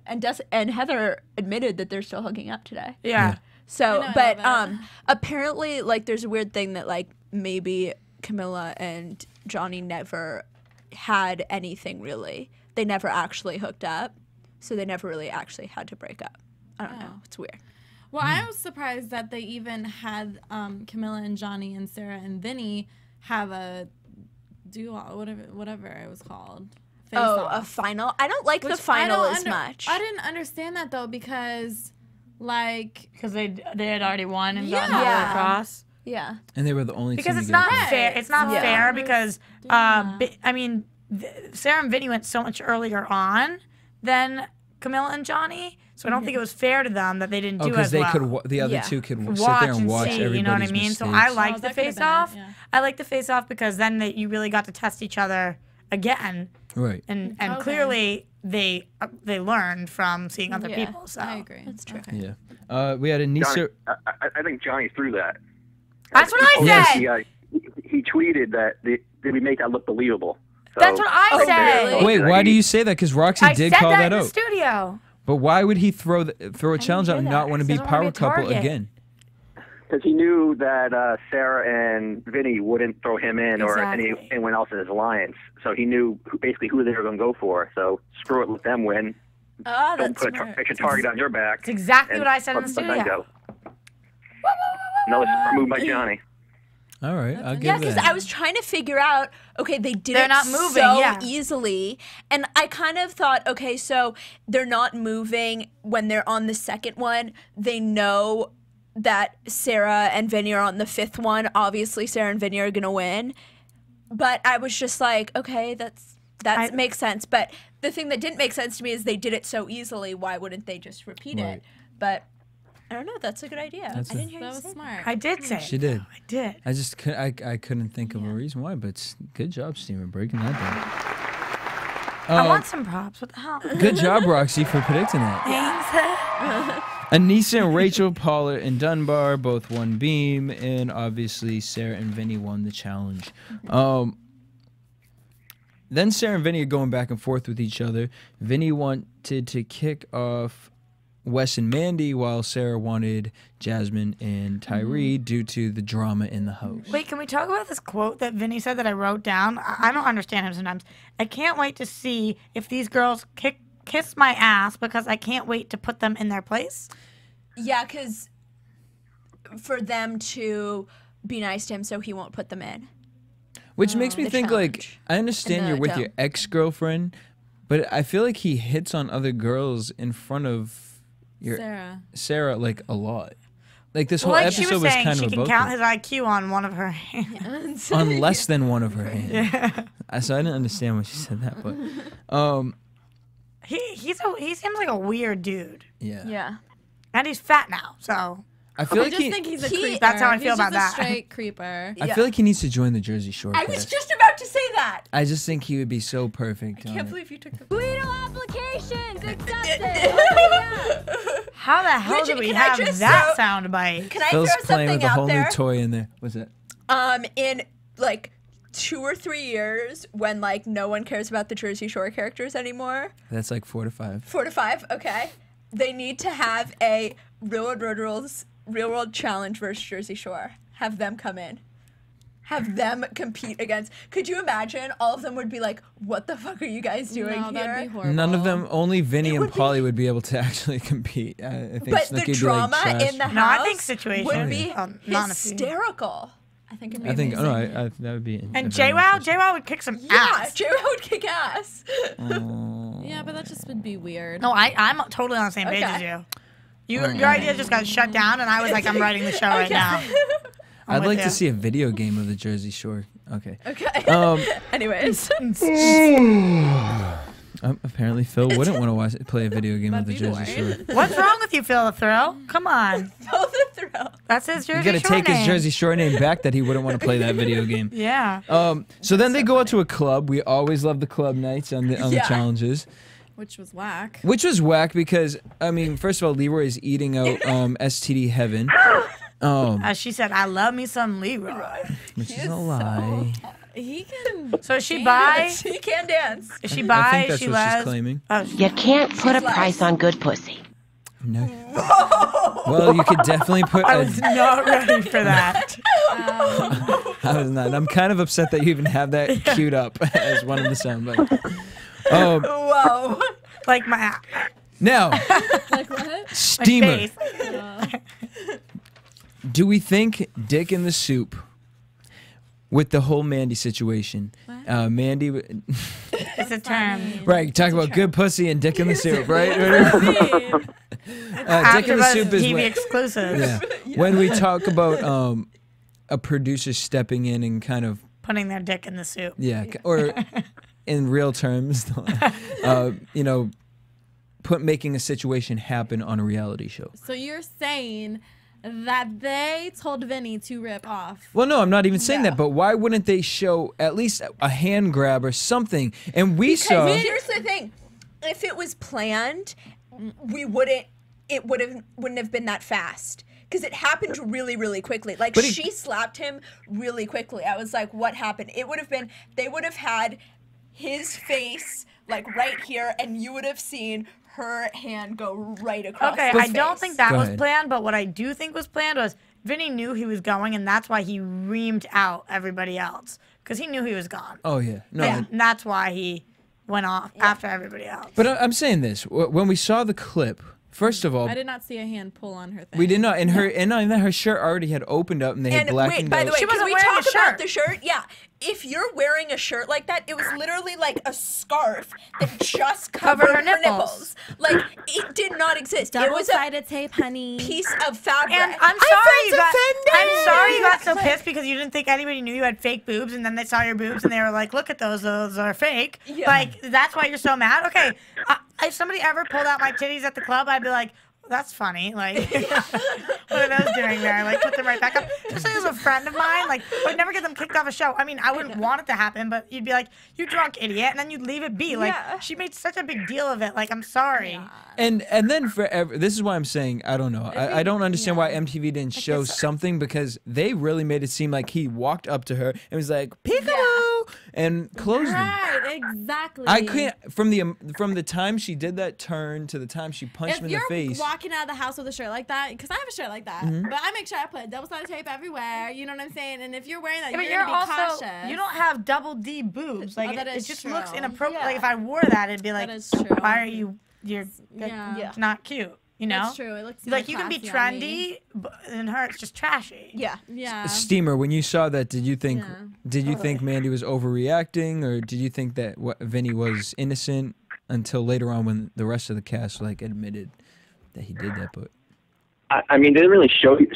Speaker 6: and Heather admitted that they're still hooking up today.
Speaker 5: Yeah.
Speaker 6: So,
Speaker 8: I know, I
Speaker 6: but
Speaker 8: love that.
Speaker 6: apparently, like, there's a weird thing that like maybe Camilla and Johnny never had anything really. They never actually hooked up, so they never really actually had to break up. I don't know. It's weird.
Speaker 8: Well, I was surprised that they even had Camilla and Johnny and Sarah and Vinny have a duo, whatever it was called. Face
Speaker 6: A
Speaker 8: Off.
Speaker 6: final. I don't like the
Speaker 8: Which
Speaker 6: final
Speaker 8: I don't
Speaker 6: as much.
Speaker 8: I didn't understand that though because, like,
Speaker 5: Because they had already won and gotten all the way
Speaker 6: Yeah.
Speaker 5: across.
Speaker 6: Yeah.
Speaker 4: And they were the only
Speaker 5: Because
Speaker 4: team
Speaker 5: it's
Speaker 4: to get
Speaker 5: not
Speaker 4: across.
Speaker 5: fair. It's not
Speaker 6: Yeah.
Speaker 5: fair because I mean, Sarah and Vinny went so much earlier on than Camilla and Johnny, so I don't think it was fair to them that they didn't do
Speaker 4: because
Speaker 5: as
Speaker 4: they
Speaker 5: well.
Speaker 4: could. The other
Speaker 6: Yeah.
Speaker 4: two could sit
Speaker 5: watch
Speaker 4: there and
Speaker 5: and
Speaker 4: watch
Speaker 5: see,
Speaker 4: everybody's
Speaker 5: you know what I mean?
Speaker 4: mistakes.
Speaker 5: So I like the
Speaker 8: that could've
Speaker 5: face
Speaker 8: been it,
Speaker 5: off.
Speaker 8: yeah.
Speaker 5: I like the face off because then you really got to test each other again,
Speaker 4: Right.
Speaker 5: and
Speaker 8: Okay.
Speaker 5: clearly they learned from seeing other
Speaker 6: Yeah.
Speaker 5: people. So
Speaker 8: I agree.
Speaker 6: That's true.
Speaker 8: Okay.
Speaker 4: Yeah. We had
Speaker 9: Johnny,
Speaker 4: Anissa.
Speaker 9: I think Johnny threw that.
Speaker 5: that's what I
Speaker 4: Yes.
Speaker 5: said.
Speaker 9: He tweeted that did we make that look believable? So,
Speaker 5: That's what I said.
Speaker 6: really?
Speaker 4: Wait, why do you say that? Because Roxy
Speaker 5: I
Speaker 4: did
Speaker 5: said
Speaker 4: call
Speaker 5: that
Speaker 4: that
Speaker 5: in the
Speaker 4: out.
Speaker 5: studio.
Speaker 4: But why would he throw a challenge out
Speaker 5: hear
Speaker 4: and
Speaker 5: that.
Speaker 4: not want to
Speaker 5: He
Speaker 4: be
Speaker 5: doesn't wanna
Speaker 4: power
Speaker 5: be a
Speaker 4: couple
Speaker 5: target.
Speaker 4: again?
Speaker 9: Because he knew that Sarah and Vinny wouldn't throw him in or
Speaker 5: Exactly.
Speaker 9: anyone else in his alliance. So he knew basically who they were going to go for. So screw it, let them win.
Speaker 6: Oh,
Speaker 9: Don't
Speaker 6: that's
Speaker 9: put a
Speaker 6: smart.
Speaker 9: extra target on your back.
Speaker 5: It's exactly
Speaker 9: and
Speaker 5: what I said in the
Speaker 9: let them
Speaker 5: studio.
Speaker 9: go. Another smart move by Johnny.
Speaker 4: All right, I'll
Speaker 6: Yeah,
Speaker 4: give
Speaker 6: because
Speaker 4: that.
Speaker 6: I was trying to figure out, okay, they did
Speaker 5: They're
Speaker 6: it
Speaker 5: not moving,
Speaker 6: so
Speaker 5: yeah.
Speaker 6: easily. And I kind of thought, okay, so they're not moving when they're on the second one. They know that Sarah and Vinny are on the fifth one. Obviously, Sarah and Vinny are going to win. But I was just like, okay, that makes sense. But the thing that didn't make sense to me is they did it so easily. Why wouldn't they just repeat
Speaker 4: Right.
Speaker 6: it? But I don't know. That's a good idea.
Speaker 4: That's
Speaker 6: I
Speaker 4: a-
Speaker 6: didn't hear
Speaker 8: That
Speaker 6: you
Speaker 8: was
Speaker 6: say
Speaker 8: smart.
Speaker 5: I did say
Speaker 4: She
Speaker 5: it,
Speaker 4: did.
Speaker 5: though. I did.
Speaker 4: I just I couldn't think of a reason why, but good job, Steven, breaking that down.
Speaker 5: I want some props. What the hell?
Speaker 4: Good job, Roxy, for predicting that.
Speaker 5: Thanks.
Speaker 4: Anissa and Rachel, Paula and Dunbar both won Beam, and obviously Sarah and Vinny won the challenge. Then Sarah and Vinny are going back and forth with each other. Vinny wanted to kick off Wes and Mandi, while Sarah wanted Jasmine and Tyree due to the drama in the house.
Speaker 5: Wait, can we talk about this quote that Vinny said that I wrote down? I don't understand him sometimes. I can't wait to see if these girls kiss my ass because I can't wait to put them in their place.
Speaker 6: Yeah, because for them to be nice to him so he won't put them in.
Speaker 4: Which makes me
Speaker 6: The
Speaker 4: think, like,
Speaker 6: challenge.
Speaker 4: I understand
Speaker 6: And
Speaker 4: you're
Speaker 6: the
Speaker 4: with your
Speaker 6: dome.
Speaker 4: ex-girlfriend, but I feel like he hits on other girls in front of your
Speaker 8: Sarah.
Speaker 4: like, a lot. Like, this whole
Speaker 5: Well, like she
Speaker 4: episode
Speaker 5: was
Speaker 4: was
Speaker 5: saying,
Speaker 4: kind
Speaker 5: she
Speaker 4: of
Speaker 5: can
Speaker 4: about
Speaker 5: count
Speaker 4: that.
Speaker 5: his IQ on one of her hands.
Speaker 4: On less than one of her hands. So I didn't understand when she said that, but
Speaker 5: He seems like a weird dude,
Speaker 4: yeah.
Speaker 6: Yeah.
Speaker 5: and he's fat now. So
Speaker 4: I feel
Speaker 8: I
Speaker 4: like
Speaker 8: just think he's a creeper.
Speaker 5: That's how I feel
Speaker 8: He's
Speaker 5: about
Speaker 8: just
Speaker 5: that.
Speaker 8: a straight creeper.
Speaker 4: I feel like he needs to join the Jersey Shore
Speaker 6: I was
Speaker 4: cast.
Speaker 6: just about to say that.
Speaker 4: I just think he would be so perfect.
Speaker 6: I
Speaker 4: on
Speaker 6: can't
Speaker 4: it.
Speaker 6: believe you took the.
Speaker 10: Guido applications accepted.
Speaker 5: how the hell
Speaker 6: Bridget,
Speaker 5: do we
Speaker 6: can I
Speaker 5: have
Speaker 6: just
Speaker 5: that
Speaker 6: throw-
Speaker 5: sound bite?
Speaker 6: Can I
Speaker 4: Phil's
Speaker 6: throw
Speaker 4: playing
Speaker 6: something
Speaker 4: with a whole
Speaker 6: out there?
Speaker 4: new toy in there. What's that?
Speaker 6: In like 2 or 3 years, when like no one cares about the Jersey Shore characters anymore,
Speaker 4: That's like 4 to 5.
Speaker 6: 4 to 5, okay, they need to have a Real World Challenge versus Jersey Shore. Have them come in. have them compete against. Could you imagine? All of them would be like, "What the fuck are you guys doing
Speaker 8: No,
Speaker 6: here?"
Speaker 8: that'd be horrible.
Speaker 4: None of them. Only Vinny and Polly would be able to actually compete. I think
Speaker 6: But
Speaker 4: Snooki
Speaker 6: the
Speaker 4: would
Speaker 6: drama
Speaker 4: be like trash.
Speaker 6: in the house
Speaker 5: No, I think situation
Speaker 6: would be
Speaker 5: not a few.
Speaker 6: hysterical. I think it'd be
Speaker 4: I think.
Speaker 6: amazing.
Speaker 4: Oh, no, that would be.
Speaker 5: And JWoww would kick some
Speaker 6: Yeah,
Speaker 5: ass.
Speaker 6: JWoww would kick ass.
Speaker 8: Yeah, but that just would be weird.
Speaker 5: No, I'm totally on the same page as
Speaker 6: Okay.
Speaker 5: you. Your idea just got shut down, and I was like, I'm writing the show right now.
Speaker 4: I'd
Speaker 5: with
Speaker 4: like
Speaker 5: you.
Speaker 4: to see a video game of the Jersey Shore. Okay.
Speaker 6: Okay. Anyways.
Speaker 4: Apparently, Phil wouldn't want to play a video game of the Jersey Shore.
Speaker 5: What's wrong with you, Phil the Thrill? Come on.
Speaker 6: Phil the Thrill.
Speaker 5: That's his Jersey
Speaker 4: You got to
Speaker 5: Shore
Speaker 4: take
Speaker 5: name.
Speaker 4: his Jersey Shore name back that he wouldn't want to play that video game.
Speaker 5: Yeah.
Speaker 4: So then they go out to a club. We always love the club nights on the challenges.
Speaker 8: Which was whack.
Speaker 4: Which was whack because, I mean, first of all, Leroy is eating out STD heaven.
Speaker 5: As she said, I love me some Leroy.
Speaker 4: Which is a lie.
Speaker 8: He can.
Speaker 5: So is she bi?
Speaker 6: He can dance.
Speaker 5: Is she
Speaker 4: I
Speaker 5: bi?
Speaker 4: think that's
Speaker 5: She
Speaker 4: what she's
Speaker 5: les?
Speaker 4: claiming.
Speaker 5: Oh,
Speaker 7: You can't put a price on good pussy.
Speaker 4: No. Well, you could definitely put.
Speaker 5: I was not ready for that.
Speaker 4: I was not. I'm kind of upset that you even have that queued up as one of the sound bites.
Speaker 6: Whoa.
Speaker 5: Like my
Speaker 4: Now,
Speaker 8: Like what?
Speaker 4: Steamer.
Speaker 5: face.
Speaker 4: Do we think Dick in the Soup with the whole Mandi situation? Mandi,
Speaker 5: It's a term.
Speaker 4: right? Talk about good pussy and Dick in the Soup, right? Dick in the
Speaker 5: AfterBuzz
Speaker 4: Soup is
Speaker 5: TV
Speaker 4: when,
Speaker 5: exclusive.
Speaker 4: yeah. When we talk about a producer stepping in and kind of
Speaker 5: Putting their dick in the soup.
Speaker 4: or in real terms, you know, making a situation happen on a reality show.
Speaker 8: So you're saying that they told Vinny to rip off.
Speaker 4: Well, no, I'm not even saying that, but why wouldn't they show at least a hand grab or something? And we saw.
Speaker 6: Here's the thing: if it was planned, it wouldn't have been that fast. Because it happened really, really quickly. Like, she slapped him really quickly. I was like, what happened? It would have been, they would have had his face, like, right here, and you would have seen her hand go right across
Speaker 5: Okay,
Speaker 6: his
Speaker 5: I don't
Speaker 6: face.
Speaker 5: think that
Speaker 4: Go
Speaker 5: was
Speaker 4: ahead.
Speaker 5: planned, but what I do think was planned was Vinny knew he was going, and that's why he reamed out everybody else. Because he knew he was gone.
Speaker 4: Oh, yeah. No.
Speaker 5: And that's why he went off after everybody else.
Speaker 4: But I'm saying this. When we saw the clip, first of all,
Speaker 8: I did not see a hand pull on her thing.
Speaker 4: we did not. And her shirt already had opened up and they had
Speaker 6: And
Speaker 4: blackened
Speaker 6: wait, by the
Speaker 4: out.
Speaker 6: way,
Speaker 5: She
Speaker 6: can
Speaker 5: wasn't
Speaker 6: we
Speaker 5: wearing
Speaker 6: talk
Speaker 5: a shirt.
Speaker 6: about the shirt? Yeah. If you're wearing a shirt like that, it was literally like a scarf that just covered her nipples. Like, it did not exist. It was a
Speaker 8: Double-sided tape, honey.
Speaker 6: piece of fabric.
Speaker 5: And I'm sorry you got so pissed because you didn't think anybody knew you had fake boobs, and then they saw your boobs and they were like, "Look at those are fake."
Speaker 6: Yeah.
Speaker 5: Like that's why you're so mad. Okay, if somebody ever pulled out my titties at the club, I'd be like, "That's funny." Like, what are those doing there? Like, put them right back up. Especially as a friend of mine, like, I would never get them kicked off a show. I mean, I wouldn't want it to happen, but you'd be like, "You drunk idiot," and then you'd leave it be. Like, she made such a big deal of it. Like, I'm sorry.
Speaker 4: And then forever, this is why I'm saying I don't know. I don't understand why MTV didn't show something because they really made it seem like he walked up to her and was like peekaboo and closed them.
Speaker 8: Right, exactly.
Speaker 4: I can't from the time she did that turn to the time she punched him in the face.
Speaker 8: If you're walking out of the house with a shirt like that, because I have a shirt like that, but I make sure I put double-sided tape everywhere. You know what I'm saying? And if you're wearing that,
Speaker 5: Yeah, but
Speaker 8: you're
Speaker 5: you're
Speaker 8: gonna be
Speaker 5: also
Speaker 8: cautious.
Speaker 5: you don't have double D boobs. Like
Speaker 8: that
Speaker 5: it
Speaker 8: is
Speaker 5: just
Speaker 8: true.
Speaker 5: looks inappropriate.
Speaker 6: Yeah.
Speaker 5: Like if I wore that, it'd be like,
Speaker 8: is true.
Speaker 5: why are you?
Speaker 8: Yeah.
Speaker 5: It's not cute. You know.
Speaker 8: That's true. It looks
Speaker 5: Like you can be
Speaker 8: classy on me.
Speaker 5: trendy, but in her it's just trashy.
Speaker 6: Yeah.
Speaker 8: Yeah.
Speaker 4: Steamer, when you saw that, did you think
Speaker 8: Yeah.
Speaker 4: Mandi was overreacting, or did you think that Vinny was innocent until later on when the rest of the cast like admitted that he did that? But
Speaker 9: I mean, they didn't really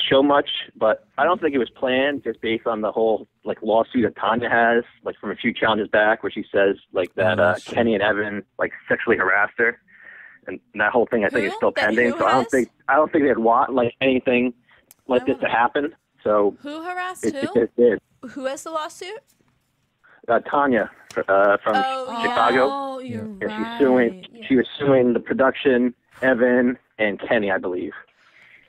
Speaker 9: show much, but I don't think it was planned just based on the whole like lawsuit that Tanya has, like from a few challenges back, where she says like that Kenny and Evan like sexually harassed her, and that whole thing I think is still pending. So I don't think they'd want like anything like this to happen. So
Speaker 8: Who harassed
Speaker 9: it
Speaker 8: who?
Speaker 9: just did.
Speaker 6: Who has the lawsuit?
Speaker 9: Tanya from Chicago.
Speaker 8: Oh, you're
Speaker 9: Yeah,
Speaker 8: right.
Speaker 9: she was suing the production, Evan and Kenny, I believe.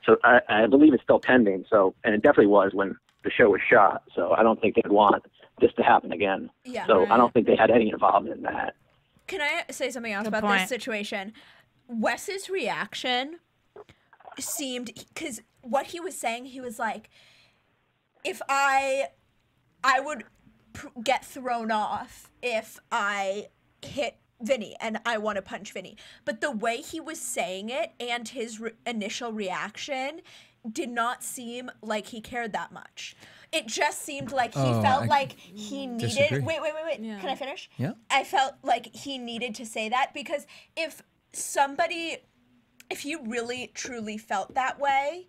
Speaker 9: So I believe it's still pending. So, and it definitely was when the show was shot. So I don't think they'd want this to happen again.
Speaker 6: Yeah.
Speaker 9: So I don't think they had any involvement in that.
Speaker 6: Can I say something else
Speaker 5: Good
Speaker 6: about
Speaker 5: point.
Speaker 6: this situation? Wes's reaction seemed, because what he was saying, he was like, if I I would get thrown off if I hit Vinny and I want to punch Vinny. But the way he was saying it and his initial reaction did not seem like he cared that much. It just seeed like he felt like he needed...
Speaker 4: disagree.
Speaker 6: Wait. Yeah. Can I finish?
Speaker 4: Yeah.
Speaker 6: I felt like he needed to say that because if you really, truly felt that way,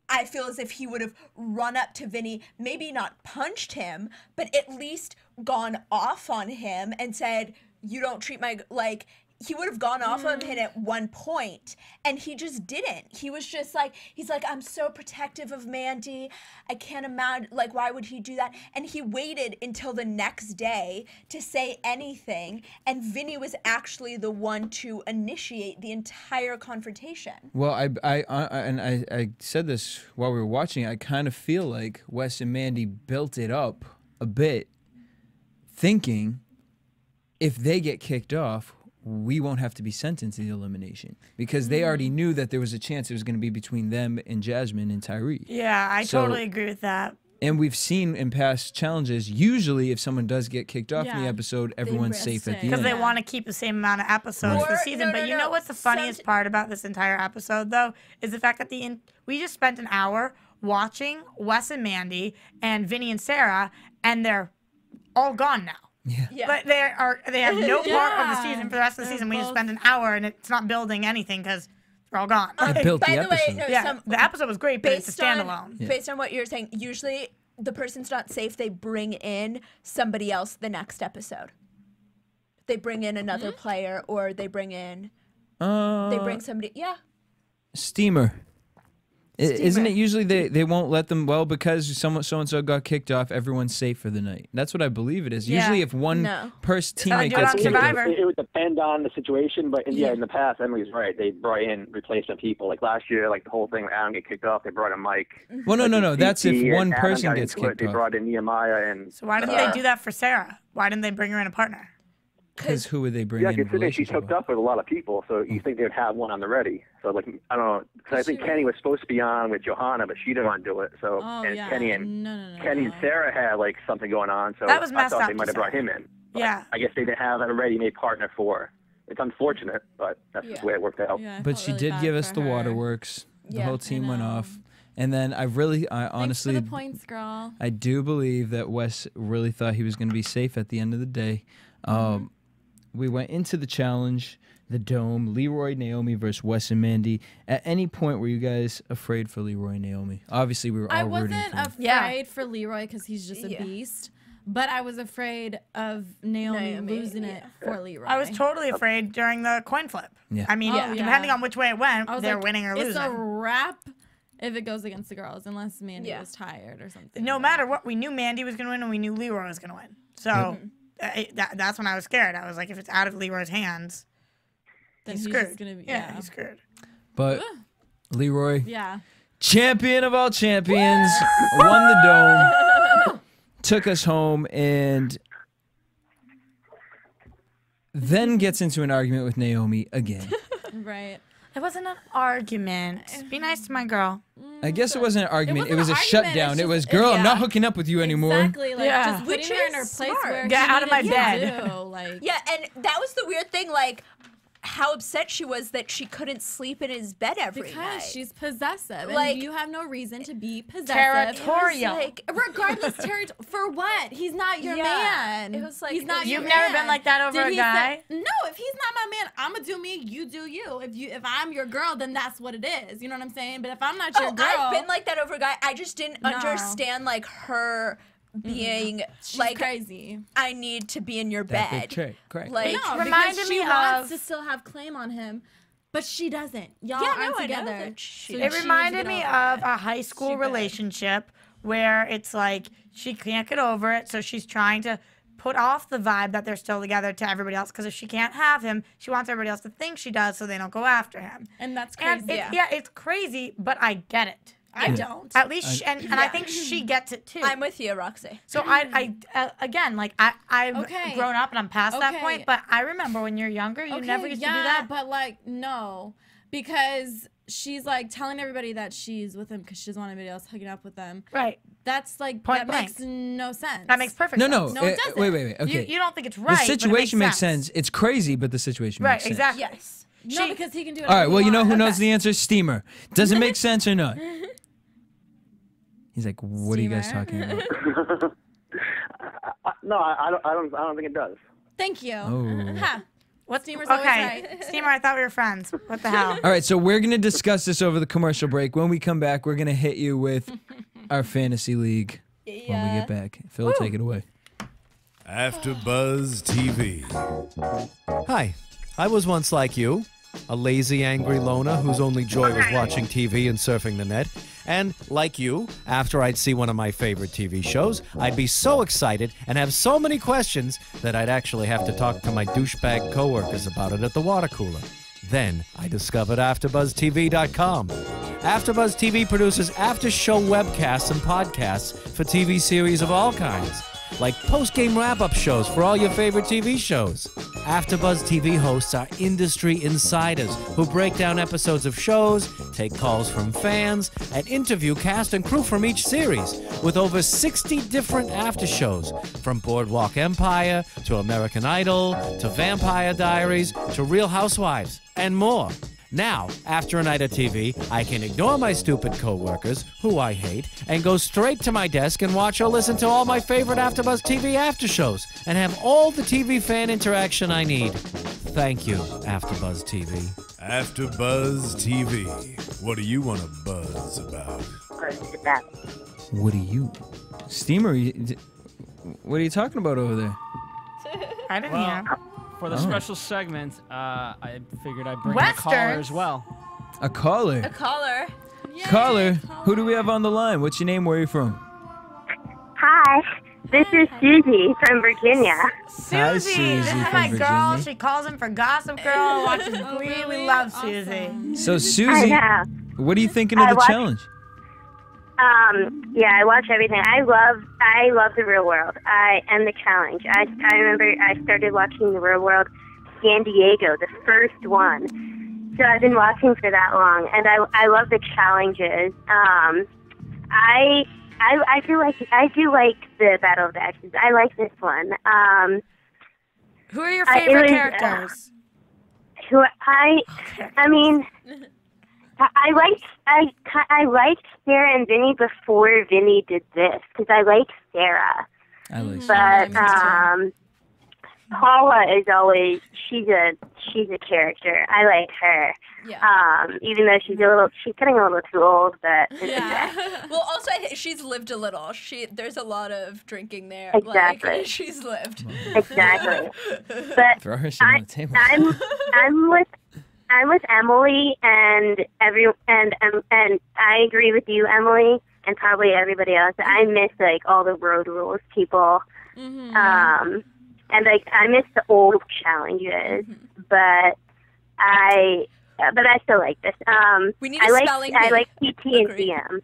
Speaker 6: I feel as if he would have run up to Vinny, maybe not punched him, but at least gone off on him and said, you don't treat my... Like, he would have gone off on him at one point, and he just didn't. He was just like, he's like, I'm so protective of Mandi. I can't imagine, like, why would he do that? And he waited until the next day to say anything, and Vinny was actually the one to initiate the entire confrontation.
Speaker 4: Well, I said this while we were watching. I kind of feel like Wes and Mandi built it up a bit, thinking if they get kicked off, we won't have to be sent into the elimination because they already knew that there was a chance it was going to be between them and Jasmine and Tyree.
Speaker 5: Yeah, I totally agree with that.
Speaker 4: And we've seen in past challenges, usually if someone does get kicked off in the episode, everyone's safe at the end.
Speaker 5: Because they want to keep the same amount of episodes this season. But you know what's the funniest part about this entire episode, though, is the fact that we just spent an hour watching Wes and Mandi and Vinny and Sarah, and they're all gone now.
Speaker 4: Yeah.
Speaker 5: But they have no part of the season for the rest of the season. We just spent an hour and it's not building anything because they're all gone.
Speaker 4: It built the episode.
Speaker 5: The episode was great, but it's a standalone.
Speaker 6: Based on what you're saying, usually the person's not safe. They bring in somebody else the next episode. They bring in another player, or they bring in somebody. Yeah.
Speaker 4: Steamer. Isn't it usually they won't let them, because so-and-so got kicked off, everyone's safe for the night? That's what I believe it is.
Speaker 5: Yeah.
Speaker 4: Usually if one teammate gets kicked off.
Speaker 9: It would depend on the situation, but in the past, Emily's right. They brought in replacement people. Like last year, like the whole thing, Adam get kicked off, they brought in Mike.
Speaker 4: Well, no. That's if one person gets kicked off.
Speaker 9: They brought in Nehemiah and...
Speaker 5: So why didn't they do that for Sarah? Why didn't they bring her in a partner?
Speaker 4: Because who would they bring in?
Speaker 9: Yeah, considering she's hooked up with a lot of people, so you think they'd have one on the ready. So, like, I don't know, because I think Kenny was supposed to be on with Johanna, but she didn't want to do it. So, Kenny and Sarah had, like, something going on, so
Speaker 5: that was
Speaker 9: I thought they might have brought him in. But I guess they didn't have a ready-made partner for her. It's unfortunate, but that's just the way it worked out.
Speaker 4: Yeah, but she did give us the waterworks. The whole team went off. And then I honestly...
Speaker 8: Thanks for the points, girl.
Speaker 4: I do believe that Wes really thought he was going to be safe at the end of the day. We went into the challenge, the Dome, Leroy, Naomi versus Wes and Mandi. At any point, were you guys afraid for Leroy and Naomi? Obviously, we were all rooting for him.
Speaker 8: I wasn't afraid for Leroy because he's just a beast. But I was afraid of Naomi losing it for Leroy.
Speaker 5: I was totally afraid during the coin flip.
Speaker 4: Yeah.
Speaker 5: I mean, depending on which way it went, they're winning or losing.
Speaker 8: It's a wrap if it goes against the girls, unless Mandi was tired or something.
Speaker 5: No matter what, we knew Mandi was going to win and we knew Leroy was going to win. So... that's when I was scared. I was like, if it's out of Leroy's hands, then he's screwed. He's screwed.
Speaker 4: But Leroy, champion of all champions, won the Dome, took us home, and then gets into an argument with Naomi again.
Speaker 8: Right.
Speaker 5: It wasn't an argument. Be nice to my girl.
Speaker 4: I guess it wasn't an argument. It was a shutdown. It was, girl, I'm not hooking up with you anymore.
Speaker 8: Exactly. Like, just putting her in her place where
Speaker 5: get out of my bed.
Speaker 6: Yeah, and that was the weird thing, like, how upset she was that she couldn't sleep in his bed every night.
Speaker 8: Because she's possessive,
Speaker 6: like,
Speaker 8: and you have no reason to be possessive.
Speaker 5: Territorial.
Speaker 8: Like, regardless, for what? He's not your man.
Speaker 6: It was like,
Speaker 8: he's not your
Speaker 5: You've
Speaker 8: man.
Speaker 5: never been like that over a guy?
Speaker 8: No, if he's not my man, I'm gonna do me, you do you. If I'm your girl, then that's what it is. You know what I'm saying? But if I'm not your girl...
Speaker 6: I've been like that over a guy. I just didn't understand, like, her... being
Speaker 8: she's
Speaker 6: like
Speaker 8: crazy.
Speaker 6: I need to be in your bed.
Speaker 4: Correct.
Speaker 6: Like,
Speaker 8: no, reminded me wants to still have claim on him, but she doesn't. Y'all aren't together.
Speaker 5: It reminded me of a high school relationship where it's like she can't get over it, so she's trying to put off the vibe that they're still together to everybody else, because if she can't have him, she wants everybody else to think she does, so they don't go after him.
Speaker 8: And that's crazy.
Speaker 5: And it's crazy, but I get it.
Speaker 8: I don't.
Speaker 5: At least, and I think she gets it too.
Speaker 6: I'm with you, Roxy.
Speaker 5: So again, like I've grown up and I'm past that point. But I remember when you're younger, you never used to do that.
Speaker 8: But like no, because she's like telling everybody that she's with him because she doesn't want anybody else hooking up with them.
Speaker 5: Right.
Speaker 8: That's like
Speaker 5: Point
Speaker 8: that
Speaker 5: blank.
Speaker 8: makes no sense.
Speaker 5: That makes perfect sense.
Speaker 6: No, it doesn't.
Speaker 4: Wait. Okay.
Speaker 5: You don't think it's right.
Speaker 4: The situation
Speaker 5: but it
Speaker 4: makes sense. It's crazy, but the situation makes sense.
Speaker 5: Exactly.
Speaker 8: Yes. No, because he can do it.
Speaker 4: All right. Well, you know who knows the answer? Steamer. Does it make sense or not? He's like, what are you guys talking about?
Speaker 9: No, I don't think it does.
Speaker 8: Thank you.
Speaker 4: Oh.
Speaker 8: Ha. What Steamer's always right.
Speaker 5: Steamer, I thought we were friends. What the hell?
Speaker 4: All right, so we're going to discuss this over the commercial break. When we come back, we're going to hit you with our fantasy league when we get back. Phil, take it away.
Speaker 11: AfterBuzz TV. Hi, I was once like you, a lazy, angry loner whose only joy was watching TV and surfing the net. And, like you, after I'd see one of my favorite TV shows, I'd be so excited and have so many questions that I'd actually have to talk to my douchebag coworkers about it at the water cooler. Then I discovered AfterBuzzTV.com. AfterBuzz TV produces after-show webcasts and podcasts for TV series of all kinds, like post-game wrap-up shows for all your favorite TV shows. AfterBuzz TV hosts are industry insiders who break down episodes of shows, take calls from fans, and interview cast and crew from each series, with over 60 different after shows, from Boardwalk Empire to American Idol to Vampire Diaries to Real Housewives, and more. Now, after a night of TV, I can ignore my stupid coworkers, who I hate, and go straight to my desk and watch or listen to all my favorite AfterBuzz TV after shows, and have all the TV fan interaction I need. Thank you, AfterBuzz TV. AfterBuzz TV. What do you want to buzz about?
Speaker 4: What do you... Steamer, what are you talking about over there?
Speaker 5: I didn't hear.
Speaker 2: For the special segment, I figured I'd bring a caller as well.
Speaker 4: A caller?
Speaker 6: A caller.
Speaker 4: Yay, caller. Who do we have on the line? What's your name? Where are you from?
Speaker 12: Hi, this is Susie from Virginia.
Speaker 4: Hi, Susie
Speaker 5: This is
Speaker 4: from
Speaker 5: my
Speaker 4: Virginia.
Speaker 5: girl. She calls him for Gossip Girl. Watches Glee. We love Susie.
Speaker 4: So, Susie, what are you thinking of the challenge?
Speaker 12: Yeah, I watch everything. I love The Real World. And the challenge. I remember I started watching The Real World San Diego, the first one. So I've been watching for that long, and I love the challenges. I do like the Battle of the Exes. I like this one.
Speaker 5: Who are your favorite characters?
Speaker 12: I liked Sarah and Vinny before Vinny did this, because I like Sarah.
Speaker 4: I like Sarah.
Speaker 12: But Paula is always she's a character. I like her.
Speaker 6: Yeah.
Speaker 12: Even though she's getting a little too old, but it's okay.
Speaker 6: Well, also she's lived a little. There's a lot of drinking there.
Speaker 12: Exactly.
Speaker 6: Like, she's lived.
Speaker 12: Exactly. But
Speaker 4: throw her shit on the table.
Speaker 12: I'm with Emily and I agree with you, Emily, and probably everybody else. I miss like all the road rules people.
Speaker 6: Mm-hmm.
Speaker 12: And like I miss the old challenges, but I still like this.
Speaker 6: We need a spelling bee.
Speaker 12: I like CT and DM.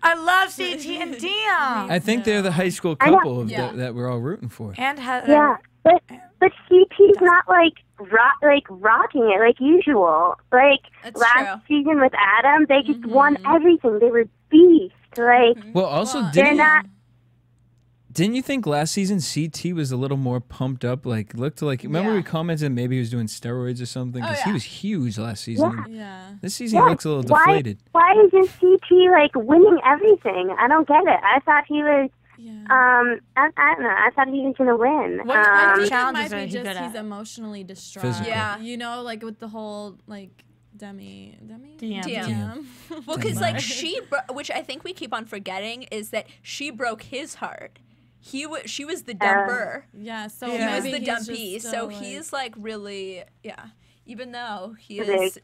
Speaker 5: I love CT and DM.
Speaker 4: I think they're the high school couple that we're all rooting for.
Speaker 5: And
Speaker 12: yeah, but CT's not like rocking it like usual. Like
Speaker 6: That's
Speaker 12: last season with Adam, they just won everything. They were beasts. Like
Speaker 4: well, also didn't you think last season CT was a little more pumped up? Like looked like remember we commented maybe he was doing steroids or something because he was huge last season.
Speaker 8: Yeah.
Speaker 4: This season he looks a little deflated.
Speaker 12: Why isn't CT like winning everything? I don't get it. I thought he was. I don't know. I thought he was gonna win.
Speaker 8: I think it might be just he's emotionally distraught.
Speaker 4: Physical.
Speaker 8: Yeah. You know, like with the whole like DM.
Speaker 6: Well, because like which I think we keep on forgetting is that she broke his heart. She was the dumper.
Speaker 8: So
Speaker 6: he was the
Speaker 8: he's
Speaker 6: dumpy. So
Speaker 8: like,
Speaker 6: he's like really even though he is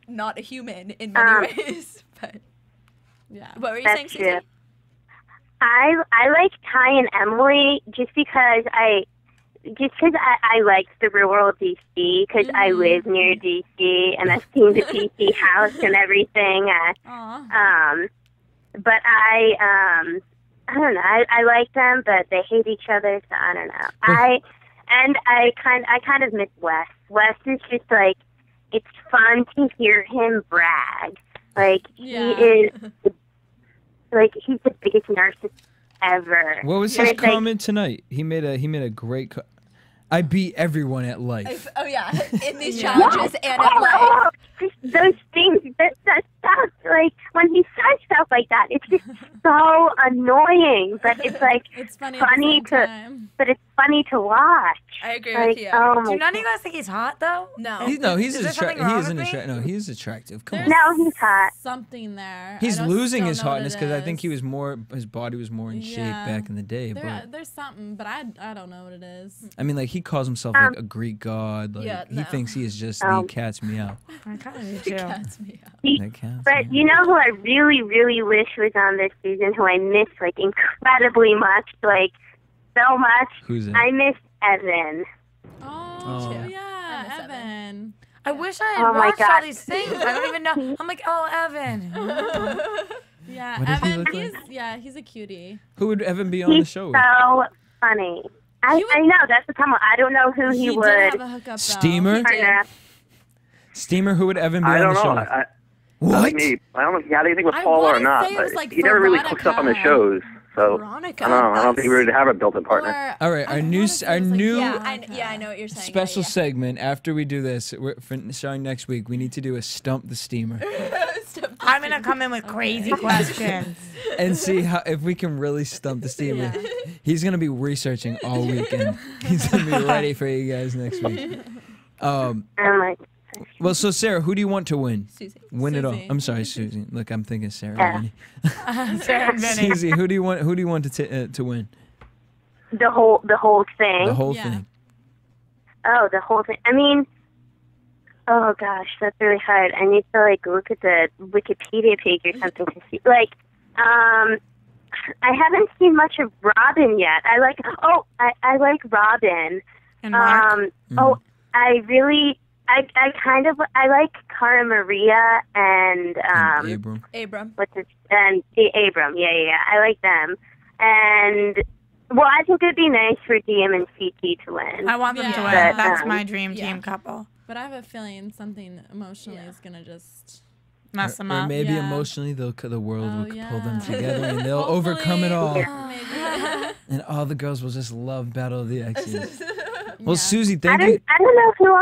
Speaker 6: not a human in many ways. But what were you saying, Susie?
Speaker 12: I like Ty and Emily just because just because I liked the Real World DC, because I live near DC, and I've seen the DC house and everything. But I don't know. I like them, but they hate each other, so I don't know. I kind of miss Wes. Wes is just like, it's fun to hear him brag. Like he is, like he's the biggest narcissist ever.
Speaker 4: What was his comment tonight? He made a great. I beat everyone at life.
Speaker 6: Oh yeah, in these challenges and at life.
Speaker 12: Those things, that stuff, like when he says stuff like that, it's just so annoying. But it's like
Speaker 8: it's funny
Speaker 12: but it's funny to watch.
Speaker 6: I agree
Speaker 12: with
Speaker 6: you.
Speaker 5: Do none of you guys think he's hot though?
Speaker 6: No.
Speaker 4: He's attractive. He isn't attractive. No, he's attractive. Come on.
Speaker 12: No, he's hot.
Speaker 8: Something there.
Speaker 4: He's losing his hotness because I think he was more. His body was more in shape back in the day.
Speaker 8: There's something, but I don't know what it is.
Speaker 4: I mean, like he calls himself like a Greek god. Like he thinks he is just the cat's meow.
Speaker 5: I kind of do too.
Speaker 12: But you know who I really, really wish was on this season, who I miss like incredibly much, like so much.
Speaker 4: Who's that?
Speaker 12: I miss Evan.
Speaker 8: Oh yeah, Evan.
Speaker 5: I wish I had watched all these things. I don't even know. I'm like, oh, Evan.
Speaker 8: Yeah,
Speaker 4: What does he
Speaker 8: Evan.
Speaker 4: look
Speaker 8: He's a cutie.
Speaker 4: Who would Evan be on the show with?
Speaker 12: So funny. I know that's the problem. I don't know who he would.
Speaker 8: Did have a hookup,
Speaker 4: Steamer? Steamer, who would Evan be
Speaker 9: I
Speaker 4: on
Speaker 9: don't
Speaker 4: the show
Speaker 9: know.
Speaker 4: with?
Speaker 9: What? I don't know if he had anything with Paula or not, but
Speaker 8: like
Speaker 9: he never really hooks up on the shows. So I don't know. I don't think we would have a built-in partner.
Speaker 4: All right, our new
Speaker 6: I know what you're saying.
Speaker 4: special segment. After we do this, starting next week, we need to do a stump the steamer
Speaker 5: I'm gonna come in with crazy questions
Speaker 4: and see if we can really stump the steamer. He's gonna be researching all weekend. He's gonna be ready for you guys next week. Well, so Sarah, who do you want to win?
Speaker 6: Susie.
Speaker 4: Win it all.
Speaker 8: Susie.
Speaker 4: I'm sorry, Susie. Look, I'm thinking Sarah. and Vinny.
Speaker 5: Sarah and Vinny.
Speaker 4: Susie, who do you want? Who do you want to win?
Speaker 12: The whole thing.
Speaker 4: The whole thing.
Speaker 12: Oh, the whole thing. I mean, oh gosh, that's really hard. I need to like look at the Wikipedia page or something to see. Like, I haven't seen much of Robin yet. I like Robin.
Speaker 5: And Mark.
Speaker 12: I like Cara Maria and
Speaker 4: Abram.
Speaker 12: Abram. Yeah. I like them. And well, I think it'd be nice for DM and CT to win.
Speaker 5: I want them to win.
Speaker 12: But,
Speaker 5: That's my dream team couple.
Speaker 8: But I have a feeling something emotionally is gonna just
Speaker 5: mess them
Speaker 4: Or
Speaker 5: up.
Speaker 4: maybe emotionally, the world will pull them together and they'll overcome it all. And all the girls will just love Battle of the Exes. Well, Susie, thank you.
Speaker 12: I don't know who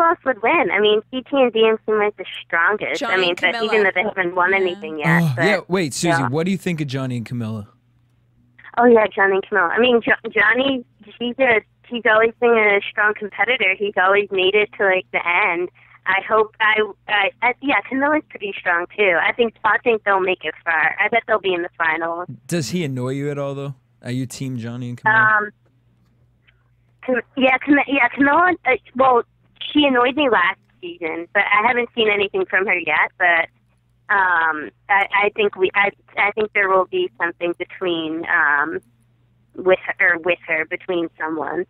Speaker 12: else would win. I mean, CT and DM seem like the strongest.
Speaker 6: Johnny
Speaker 12: I mean,
Speaker 6: and
Speaker 12: but
Speaker 6: Camilla.
Speaker 12: even though they haven't won anything yet.
Speaker 4: Oh,
Speaker 12: but,
Speaker 4: yeah, wait, Susie, what do you think of Johnny and Camilla?
Speaker 12: Oh yeah, Johnny and Camilla. I mean, Johnny, he's always been a strong competitor. He's always made it to like the end. Camilla's pretty strong too. I think they'll make it far. I bet they'll be in the final.
Speaker 4: Does he annoy you at all, though? Are you team Johnny and Camilla?
Speaker 12: Camilla. Well, she annoyed me last season, but I haven't seen anything from her yet. But I think there will be something between with her between someone.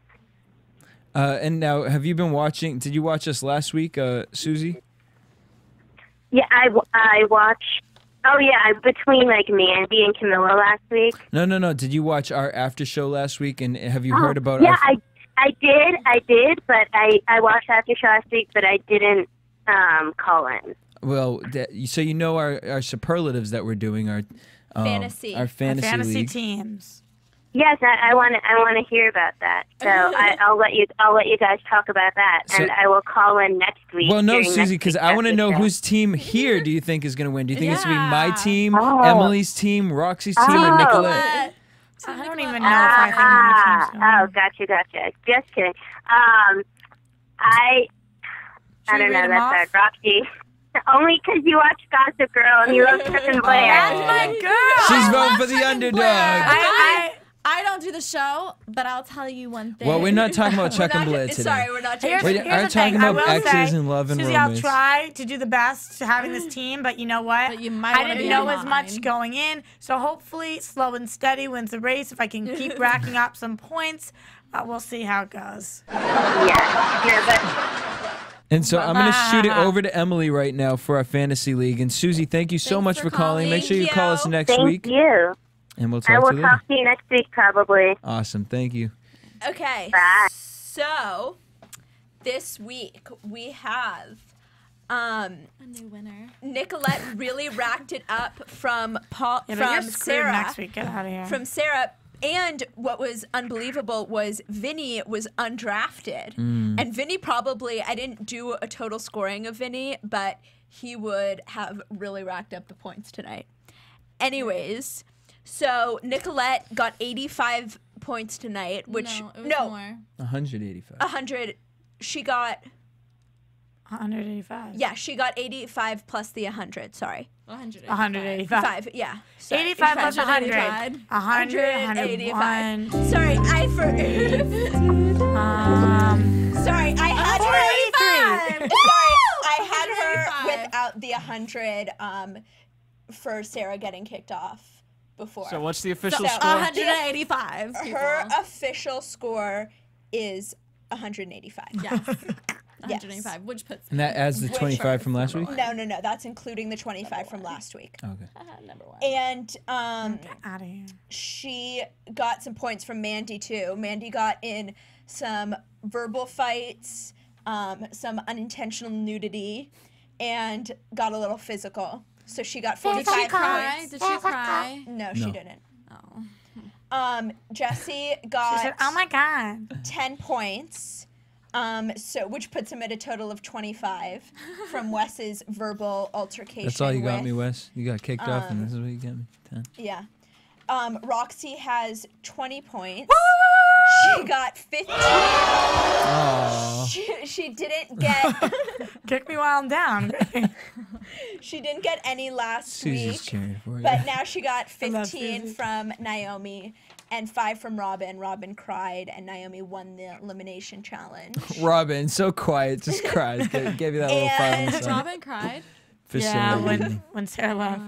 Speaker 4: And now, have you been watching? Did you watch us last week, Susie?
Speaker 12: Yeah, I watched. Oh yeah, between like Mandi and Camilla last week.
Speaker 4: No. Did you watch our after show last week? And have you heard about?
Speaker 12: Yeah, I did, but I watched after show last week, but I didn't call in.
Speaker 4: Well, so you know our superlatives that we're doing our
Speaker 6: fantasy
Speaker 4: league.
Speaker 5: teams.
Speaker 12: Yes, I want to hear about that. So I'll let you guys talk about that, and I will call in next week.
Speaker 4: Well, no, Susie, because I want to know whose team here do you think is going to win? Do you think it's going to be my team, Emily's team, Roxy's team, or Nicolette?
Speaker 5: I don't even know if I think my team's going.
Speaker 12: Oh, gotcha. Just kidding. I don't know. That's Roxy. Only because you watch Gossip Girl and you love Kristen Blair.
Speaker 5: That's my girl.
Speaker 4: She's voting for the underdog.
Speaker 8: I don't do the show, but I'll tell you one thing.
Speaker 4: Well, we're not talking about Chuck and Blair today.
Speaker 6: Sorry, we're not
Speaker 5: Here's
Speaker 4: We're talking about exes and love and
Speaker 5: Susie,
Speaker 4: romance.
Speaker 5: I'll try to do the best to having this team, but you know what?
Speaker 8: But you might
Speaker 5: I
Speaker 8: wanna
Speaker 5: didn't
Speaker 8: be
Speaker 5: know
Speaker 8: in
Speaker 5: as much going in, so hopefully slow and steady wins the race if I can keep racking up some points. we'll see how it goes.
Speaker 4: And so I'm going to shoot it over to Emily right now for our fantasy league. And Susie, thank you so much for calling. Make sure you call us next week.
Speaker 12: Thank you.
Speaker 4: And we'll talk to you later.
Speaker 12: I will talk to you next week probably.
Speaker 4: Awesome. Thank you.
Speaker 6: Okay.
Speaker 12: Bye.
Speaker 6: So this week we have
Speaker 8: a new winner.
Speaker 6: Nicolette really racked it up from
Speaker 5: Sarah.
Speaker 6: Next
Speaker 5: week. Get out of here.
Speaker 6: From Sarah. And what was unbelievable was Vinny was undrafted. And Vinny probably, I didn't do a total scoring of Vinny, but he would have really racked up the points tonight. Anyways, so Nicolette got 85 points tonight, which
Speaker 8: no, it was more.
Speaker 4: 185.
Speaker 6: 100. She got
Speaker 5: 185.
Speaker 6: Yeah, she got 85 plus the 100. Sorry.
Speaker 5: 185.
Speaker 6: Yeah.
Speaker 5: 85 plus 100. 185.
Speaker 6: Sorry, I forgot. Sorry, I had her. Sorry, I had her without the 100 for Sarah getting kicked off before.
Speaker 2: So what's the official score?
Speaker 8: 185.
Speaker 6: Her official score is 185.
Speaker 8: Yes. 185, which puts
Speaker 4: And that adds the 25 from last week?
Speaker 6: No, that's including the 25 from last week.
Speaker 4: Okay.
Speaker 8: Number one.
Speaker 6: And
Speaker 5: Get out of here.
Speaker 6: she got some points from Mandi too. Mandi got in some verbal fights, some unintentional nudity, and got a little physical. So she got 45 points.
Speaker 8: Did she cry?
Speaker 6: No, she didn't.
Speaker 8: Oh.
Speaker 6: Jesse got
Speaker 5: She said, "Oh my God."
Speaker 6: 10 points. So which puts him at a total of 25 from Wes's verbal altercation.
Speaker 4: That's all you got me, Wes? You got kicked off and this is what you got me? 10.
Speaker 6: Yeah. Roxy has 20 points. She got 15. She didn't get...
Speaker 5: Kick me while I'm down.
Speaker 6: She didn't get any last
Speaker 4: Susie's
Speaker 6: week.
Speaker 4: cheering for you.
Speaker 6: But now she got 15 from Naomi and 5 from Robin. Robin cried and Naomi won the elimination challenge.
Speaker 4: Robin, so quiet, just cries. Gave you that little 5 on the side.
Speaker 8: Robin cried?
Speaker 4: For
Speaker 5: Yeah,
Speaker 4: Sarah.
Speaker 5: when Sarah left.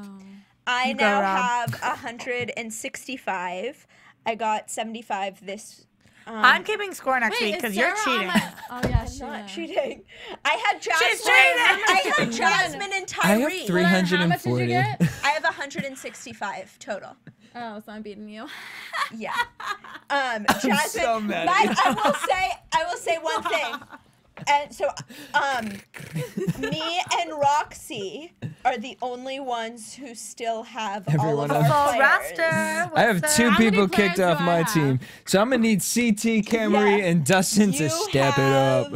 Speaker 6: I
Speaker 5: You go,
Speaker 6: now
Speaker 5: Rob.
Speaker 6: have 165. I got 75 this.
Speaker 5: I'm keeping score next week because you're cheating.
Speaker 8: Oh yeah, she's
Speaker 6: not cheating. I had Jasmine.
Speaker 5: She's cheating.
Speaker 6: I had Jasmine and Tyree.
Speaker 4: I have 340.
Speaker 8: How much did you get?
Speaker 6: I have 165 total.
Speaker 8: Oh, so I'm beating you.
Speaker 6: Yeah. Jasmine.
Speaker 4: so mad
Speaker 6: but
Speaker 4: at you.
Speaker 6: I will say one thing. And so, me and Roxy are the only ones who still have
Speaker 4: Everyone
Speaker 6: all of
Speaker 4: else.
Speaker 6: our
Speaker 5: Full
Speaker 6: players.
Speaker 5: roster.
Speaker 4: I have 2
Speaker 8: How many
Speaker 4: people
Speaker 8: players
Speaker 4: kicked
Speaker 8: do
Speaker 4: off
Speaker 8: I
Speaker 4: my
Speaker 8: have?
Speaker 4: team. So I'm going to need CT, Karen Marie, and Dustin to
Speaker 6: You
Speaker 4: step it up.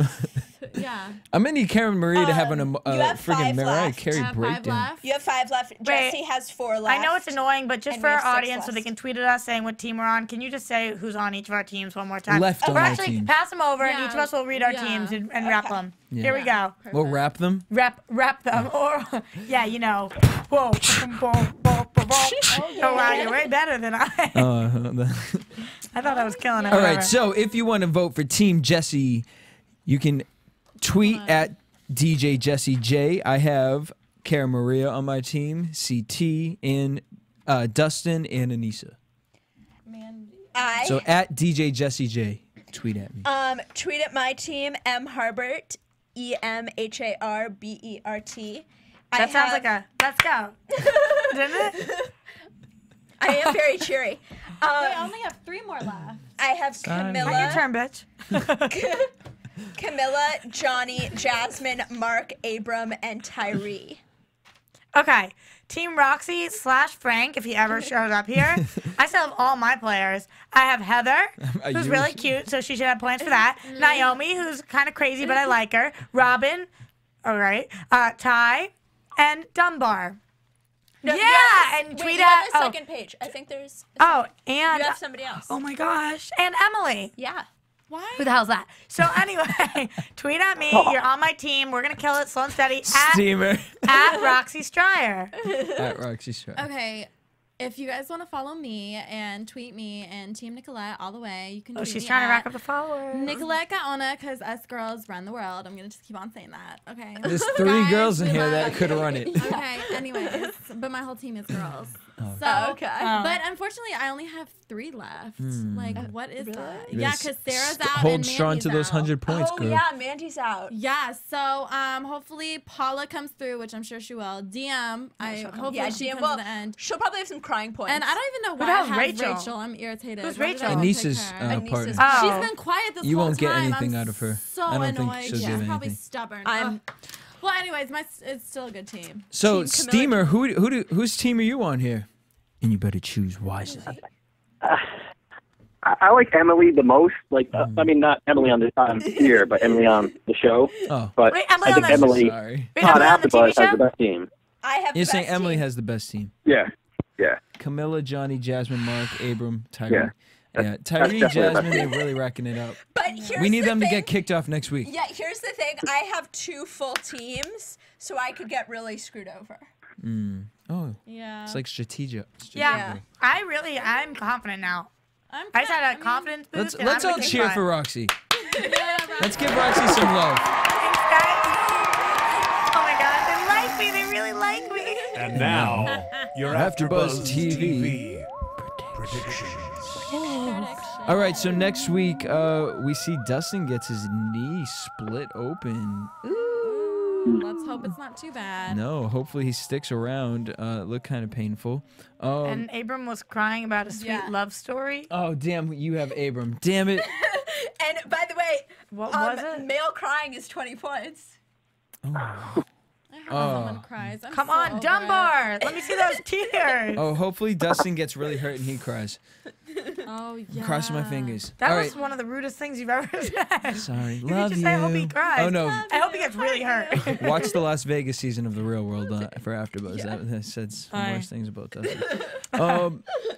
Speaker 8: Yeah.
Speaker 4: I'm going to need Karen Marie to have a
Speaker 6: you have
Speaker 4: friggin'
Speaker 6: 5
Speaker 4: Mariah
Speaker 6: left.
Speaker 4: Carey
Speaker 8: I have 5
Speaker 4: breakdown.
Speaker 8: left.
Speaker 6: You have 5 left. Jesse has 4 left.
Speaker 5: I know it's annoying, but just
Speaker 6: And
Speaker 5: for
Speaker 6: we
Speaker 5: our
Speaker 6: have 6
Speaker 5: audience, so they
Speaker 6: left.
Speaker 5: can tweet at us saying what team we're on, can you just say who's on each of our teams one more time?
Speaker 4: Left on
Speaker 5: or
Speaker 4: our
Speaker 5: actually,
Speaker 4: team.
Speaker 5: pass them over, and
Speaker 8: Yeah,
Speaker 5: each of us will read our
Speaker 8: yeah.
Speaker 5: teams and rep them.
Speaker 4: Yeah.
Speaker 5: Here we go.
Speaker 4: We'll wrap them.
Speaker 5: Rep them, or yeah, you know. Whoa. Oh wow, you're way better than I. I thought I was killing it.
Speaker 4: All right, so if you want to vote for Team Jesse, you can tweet at DJ Jesse J. I have Karen Maria on my team, CT, and Dustin, and Anissa. So at DJ Jesse J, tweet at me.
Speaker 6: Tweet at my team, M Harbert, EMHARBERT.
Speaker 5: That sounds like a let's go, didn't it?
Speaker 6: I am very cheery.
Speaker 8: I only have 3 more left.
Speaker 6: I have
Speaker 5: On your
Speaker 6: Camilla,
Speaker 5: turn, bitch.
Speaker 6: Camilla, Johnny, Jasmine, Mark, Abram, and Tyree.
Speaker 5: Okay, Team Roxy / Frank, if he ever shows up here. I still have all my players. I have Heather, who's really cute, so she should have points for that. Naomi, who's kind of crazy, but I like her. Robin, all right. Ty, and Dunbar.
Speaker 6: No,
Speaker 5: and tweet at
Speaker 6: the second page. I think there's.
Speaker 5: and
Speaker 6: You have somebody else.
Speaker 5: oh my gosh, and Emily.
Speaker 6: Yeah.
Speaker 8: Why?
Speaker 5: Who the hell's that? So anyway, tweet at me. You're on my team. We're gonna kill it slow and steady.
Speaker 4: Steamer.
Speaker 5: At Roxy Striar.
Speaker 4: At Roxy Striar.
Speaker 8: Okay. If you guys want to follow me and tweet me and Team Nicolette all the way, you can.
Speaker 5: Oh,
Speaker 8: tweet
Speaker 5: she's
Speaker 8: me
Speaker 5: trying to
Speaker 8: at
Speaker 5: rack up the followers.
Speaker 8: Nicolette Gaona, because us girls run the world. I'm gonna just keep on saying that. Okay.
Speaker 4: There's 3 girls in here that could run it.
Speaker 8: Okay. Anyways, but my whole team is girls.
Speaker 4: Oh.
Speaker 8: So
Speaker 6: Okay.
Speaker 8: But unfortunately, I only have 3 left. Like, what is that?
Speaker 4: You
Speaker 8: Yeah,
Speaker 4: gotta
Speaker 8: because Sarah's out
Speaker 4: Hold
Speaker 8: and
Speaker 4: strong
Speaker 8: Mandy's
Speaker 4: to those
Speaker 8: out.
Speaker 4: 100 points,
Speaker 6: Oh
Speaker 4: girl.
Speaker 6: yeah, Mandy's out.
Speaker 8: Yeah, so hopefully Paula comes through, which I'm sure she will. DM, hopefully she comes to the end.
Speaker 6: She'll probably have some crying points.
Speaker 8: And I don't even know
Speaker 5: Who
Speaker 8: why I
Speaker 5: does
Speaker 8: have
Speaker 5: Rachel?
Speaker 8: Rachel. I'm irritated.
Speaker 5: Who's
Speaker 8: Why did
Speaker 5: Rachel?
Speaker 8: I not
Speaker 4: Anissa's
Speaker 8: pick her?
Speaker 4: partner.
Speaker 5: Oh.
Speaker 8: She's been quiet this
Speaker 4: You
Speaker 8: whole
Speaker 4: won't get
Speaker 8: time.
Speaker 4: anything
Speaker 8: I'm
Speaker 4: out of her.
Speaker 8: So
Speaker 4: I don't think
Speaker 8: annoyed.
Speaker 4: she'll
Speaker 8: She's
Speaker 4: give
Speaker 8: probably
Speaker 4: anything.
Speaker 8: stubborn.
Speaker 6: I'm-
Speaker 8: Well, anyways, it's still a good team.
Speaker 4: So,
Speaker 6: Team
Speaker 4: Steamer, whose team are you on here? And you better choose wisely.
Speaker 9: I like Emily the most. Like, I mean, not Emily on here, but Emily on the show.
Speaker 4: Oh.
Speaker 9: But
Speaker 5: Wait, Emily
Speaker 9: I
Speaker 5: on
Speaker 9: think
Speaker 5: the
Speaker 9: Emily
Speaker 4: Sorry.
Speaker 5: Wait,
Speaker 9: on
Speaker 5: Emily on the TV
Speaker 9: AfterBuzz has
Speaker 5: show?
Speaker 9: the best team.
Speaker 6: I have
Speaker 4: You're
Speaker 6: the
Speaker 4: saying
Speaker 6: best
Speaker 4: Emily
Speaker 6: team.
Speaker 4: has the best team.
Speaker 9: Yeah, yeah.
Speaker 4: Camilla, Johnny, Jasmine, Mark, Abram, Tyree.
Speaker 9: Yeah.
Speaker 4: Yeah,
Speaker 9: That's
Speaker 4: Tyree,
Speaker 9: definitely the
Speaker 4: Jasmine,
Speaker 9: best
Speaker 4: they're
Speaker 9: team.
Speaker 4: really racking it up.
Speaker 6: But here's
Speaker 4: We need
Speaker 6: the
Speaker 4: them to
Speaker 6: thing.
Speaker 4: get kicked off next week.
Speaker 6: Yeah, here's the thing. I have 2 full teams, so I could get really screwed over.
Speaker 4: Oh,
Speaker 8: Yeah.
Speaker 4: it's like strategic.
Speaker 5: Yeah. I'm confident now. I just had a confidence boost. and
Speaker 4: Let's
Speaker 5: I'm
Speaker 4: all
Speaker 5: gonna
Speaker 4: cheer
Speaker 5: kick
Speaker 4: for
Speaker 5: butt.
Speaker 4: Roxy. Let's give Roxy some love.
Speaker 5: Thanks, guys. Oh my God, they like me. They really like me.
Speaker 1: And now, your
Speaker 4: AfterBuzz
Speaker 1: AfterBuzz
Speaker 4: TV
Speaker 1: TV predictions.
Speaker 4: All right, so next week we see Dustin gets his knee split open.
Speaker 8: Let's hope it's not too bad.
Speaker 4: No, hopefully he sticks around. It looked kind of painful.
Speaker 5: And Abram was crying about a sweet love story.
Speaker 4: Oh, damn, you have Abram. Damn it.
Speaker 6: And by the way,
Speaker 5: What was it?
Speaker 6: male crying is 20 points.
Speaker 8: I hope someone cries. I'm
Speaker 5: Come
Speaker 8: so
Speaker 5: on,
Speaker 8: over it.
Speaker 5: Dunbar. Let me see those tears.
Speaker 4: Oh, hopefully Dustin gets really hurt and he cries.
Speaker 8: Oh, yeah.
Speaker 4: Crossing my fingers.
Speaker 5: That
Speaker 4: All
Speaker 5: was
Speaker 4: right.
Speaker 5: one of the rudest things you've ever said.
Speaker 4: Sorry.
Speaker 5: You
Speaker 4: Love
Speaker 5: just
Speaker 4: you.
Speaker 5: say, I hope he cries.
Speaker 4: Oh, no.
Speaker 5: I hope he gets really hurt.
Speaker 4: Watch the Las Vegas season of The Real World for AfterBuzz. That said some
Speaker 5: Fine.
Speaker 4: worse things about Dustin.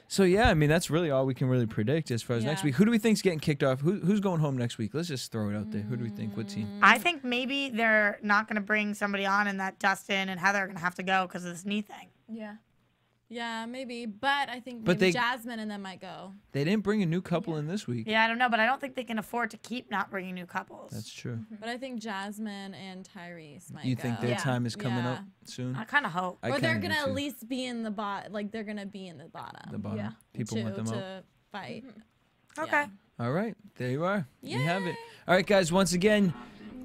Speaker 4: So, yeah, I mean, that's really all we can really predict as far as next
Speaker 8: Yeah.
Speaker 4: week. Who do we think's getting kicked off? Who's going home next week? Let's just throw it out there. Who do we think? What team?
Speaker 5: I think maybe they're not going to bring somebody on and that Dustin and Heather are going to have to go because of this knee thing.
Speaker 6: Yeah.
Speaker 8: Yeah, maybe. But I think
Speaker 4: But
Speaker 8: maybe
Speaker 4: they-
Speaker 8: Jasmine and them might go.
Speaker 4: They didn't bring a new couple in this week.
Speaker 5: Yeah, I don't know, but I don't think they can afford to keep not bringing new couples.
Speaker 4: That's true.
Speaker 8: But I think Jasmine and Tyrese might
Speaker 4: You
Speaker 8: go.
Speaker 4: think their time is coming
Speaker 8: Yeah.
Speaker 4: up soon?
Speaker 5: I kind of hope.
Speaker 4: I
Speaker 8: Or they're
Speaker 4: kinda do
Speaker 8: going to
Speaker 4: too.
Speaker 8: at least be in the like they're going to be in the bottom.
Speaker 4: The bottom.
Speaker 8: Yeah.
Speaker 4: People want them out.
Speaker 8: to fight.
Speaker 5: Okay.
Speaker 4: All right, there you are. You have it. All right, guys. Once again,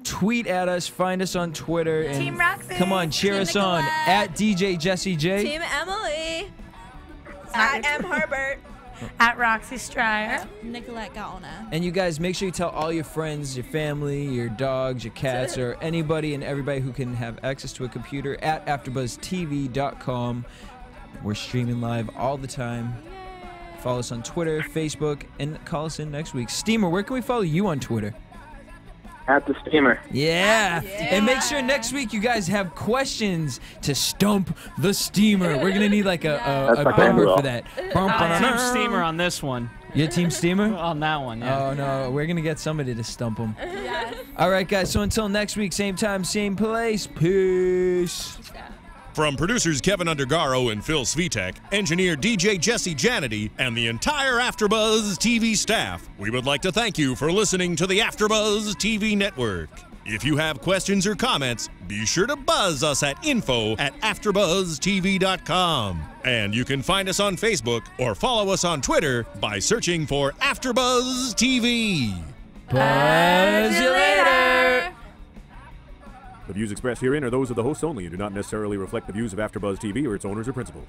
Speaker 4: tweet at us, find us on Twitter, and
Speaker 5: Team Roxy.
Speaker 4: come on, cheer
Speaker 6: Team
Speaker 4: us on
Speaker 6: Nicolette.
Speaker 4: at DJ Jesse J.
Speaker 6: Team Emily. At M. Harbert.
Speaker 5: At Roxy Striar.
Speaker 8: Nicolette Gaona.
Speaker 4: And you guys, make sure you tell all your friends, your family, your dogs, your cats, or anybody and everybody who can have access to a computer at AfterBuzzTV.com. We're streaming live all the time. Follow us on Twitter, Facebook, and call us in next week. Steamer, where can we follow you on Twitter?
Speaker 9: At the Steamer.
Speaker 4: Yeah. And make sure next week you guys have questions to stump the Steamer. We're going to need like a
Speaker 9: That's
Speaker 4: bumper
Speaker 9: cool.
Speaker 4: for that.
Speaker 2: Team Steamer on this one.
Speaker 4: Your Team Steamer?
Speaker 2: On that one, yeah.
Speaker 4: Oh, no. We're going to get somebody to stump them. All right, guys. So until next week, same time, same place. Peace.
Speaker 1: From producers Kevin Undergaro and Phil Svitek, engineer DJ Jesse Janedy, and the entire AfterBuzz TV staff, we would like to thank you for listening to the AfterBuzz TV network. If you have questions or comments, be sure to buzz us at info@AfterBuzzTV.com. And you can find us on Facebook or follow us on Twitter by searching for AfterBuzz TV.
Speaker 4: Buzz you later.
Speaker 13: The views expressed herein are those of the hosts only and do not necessarily reflect the views of AfterBuzz TV or its owners or principals.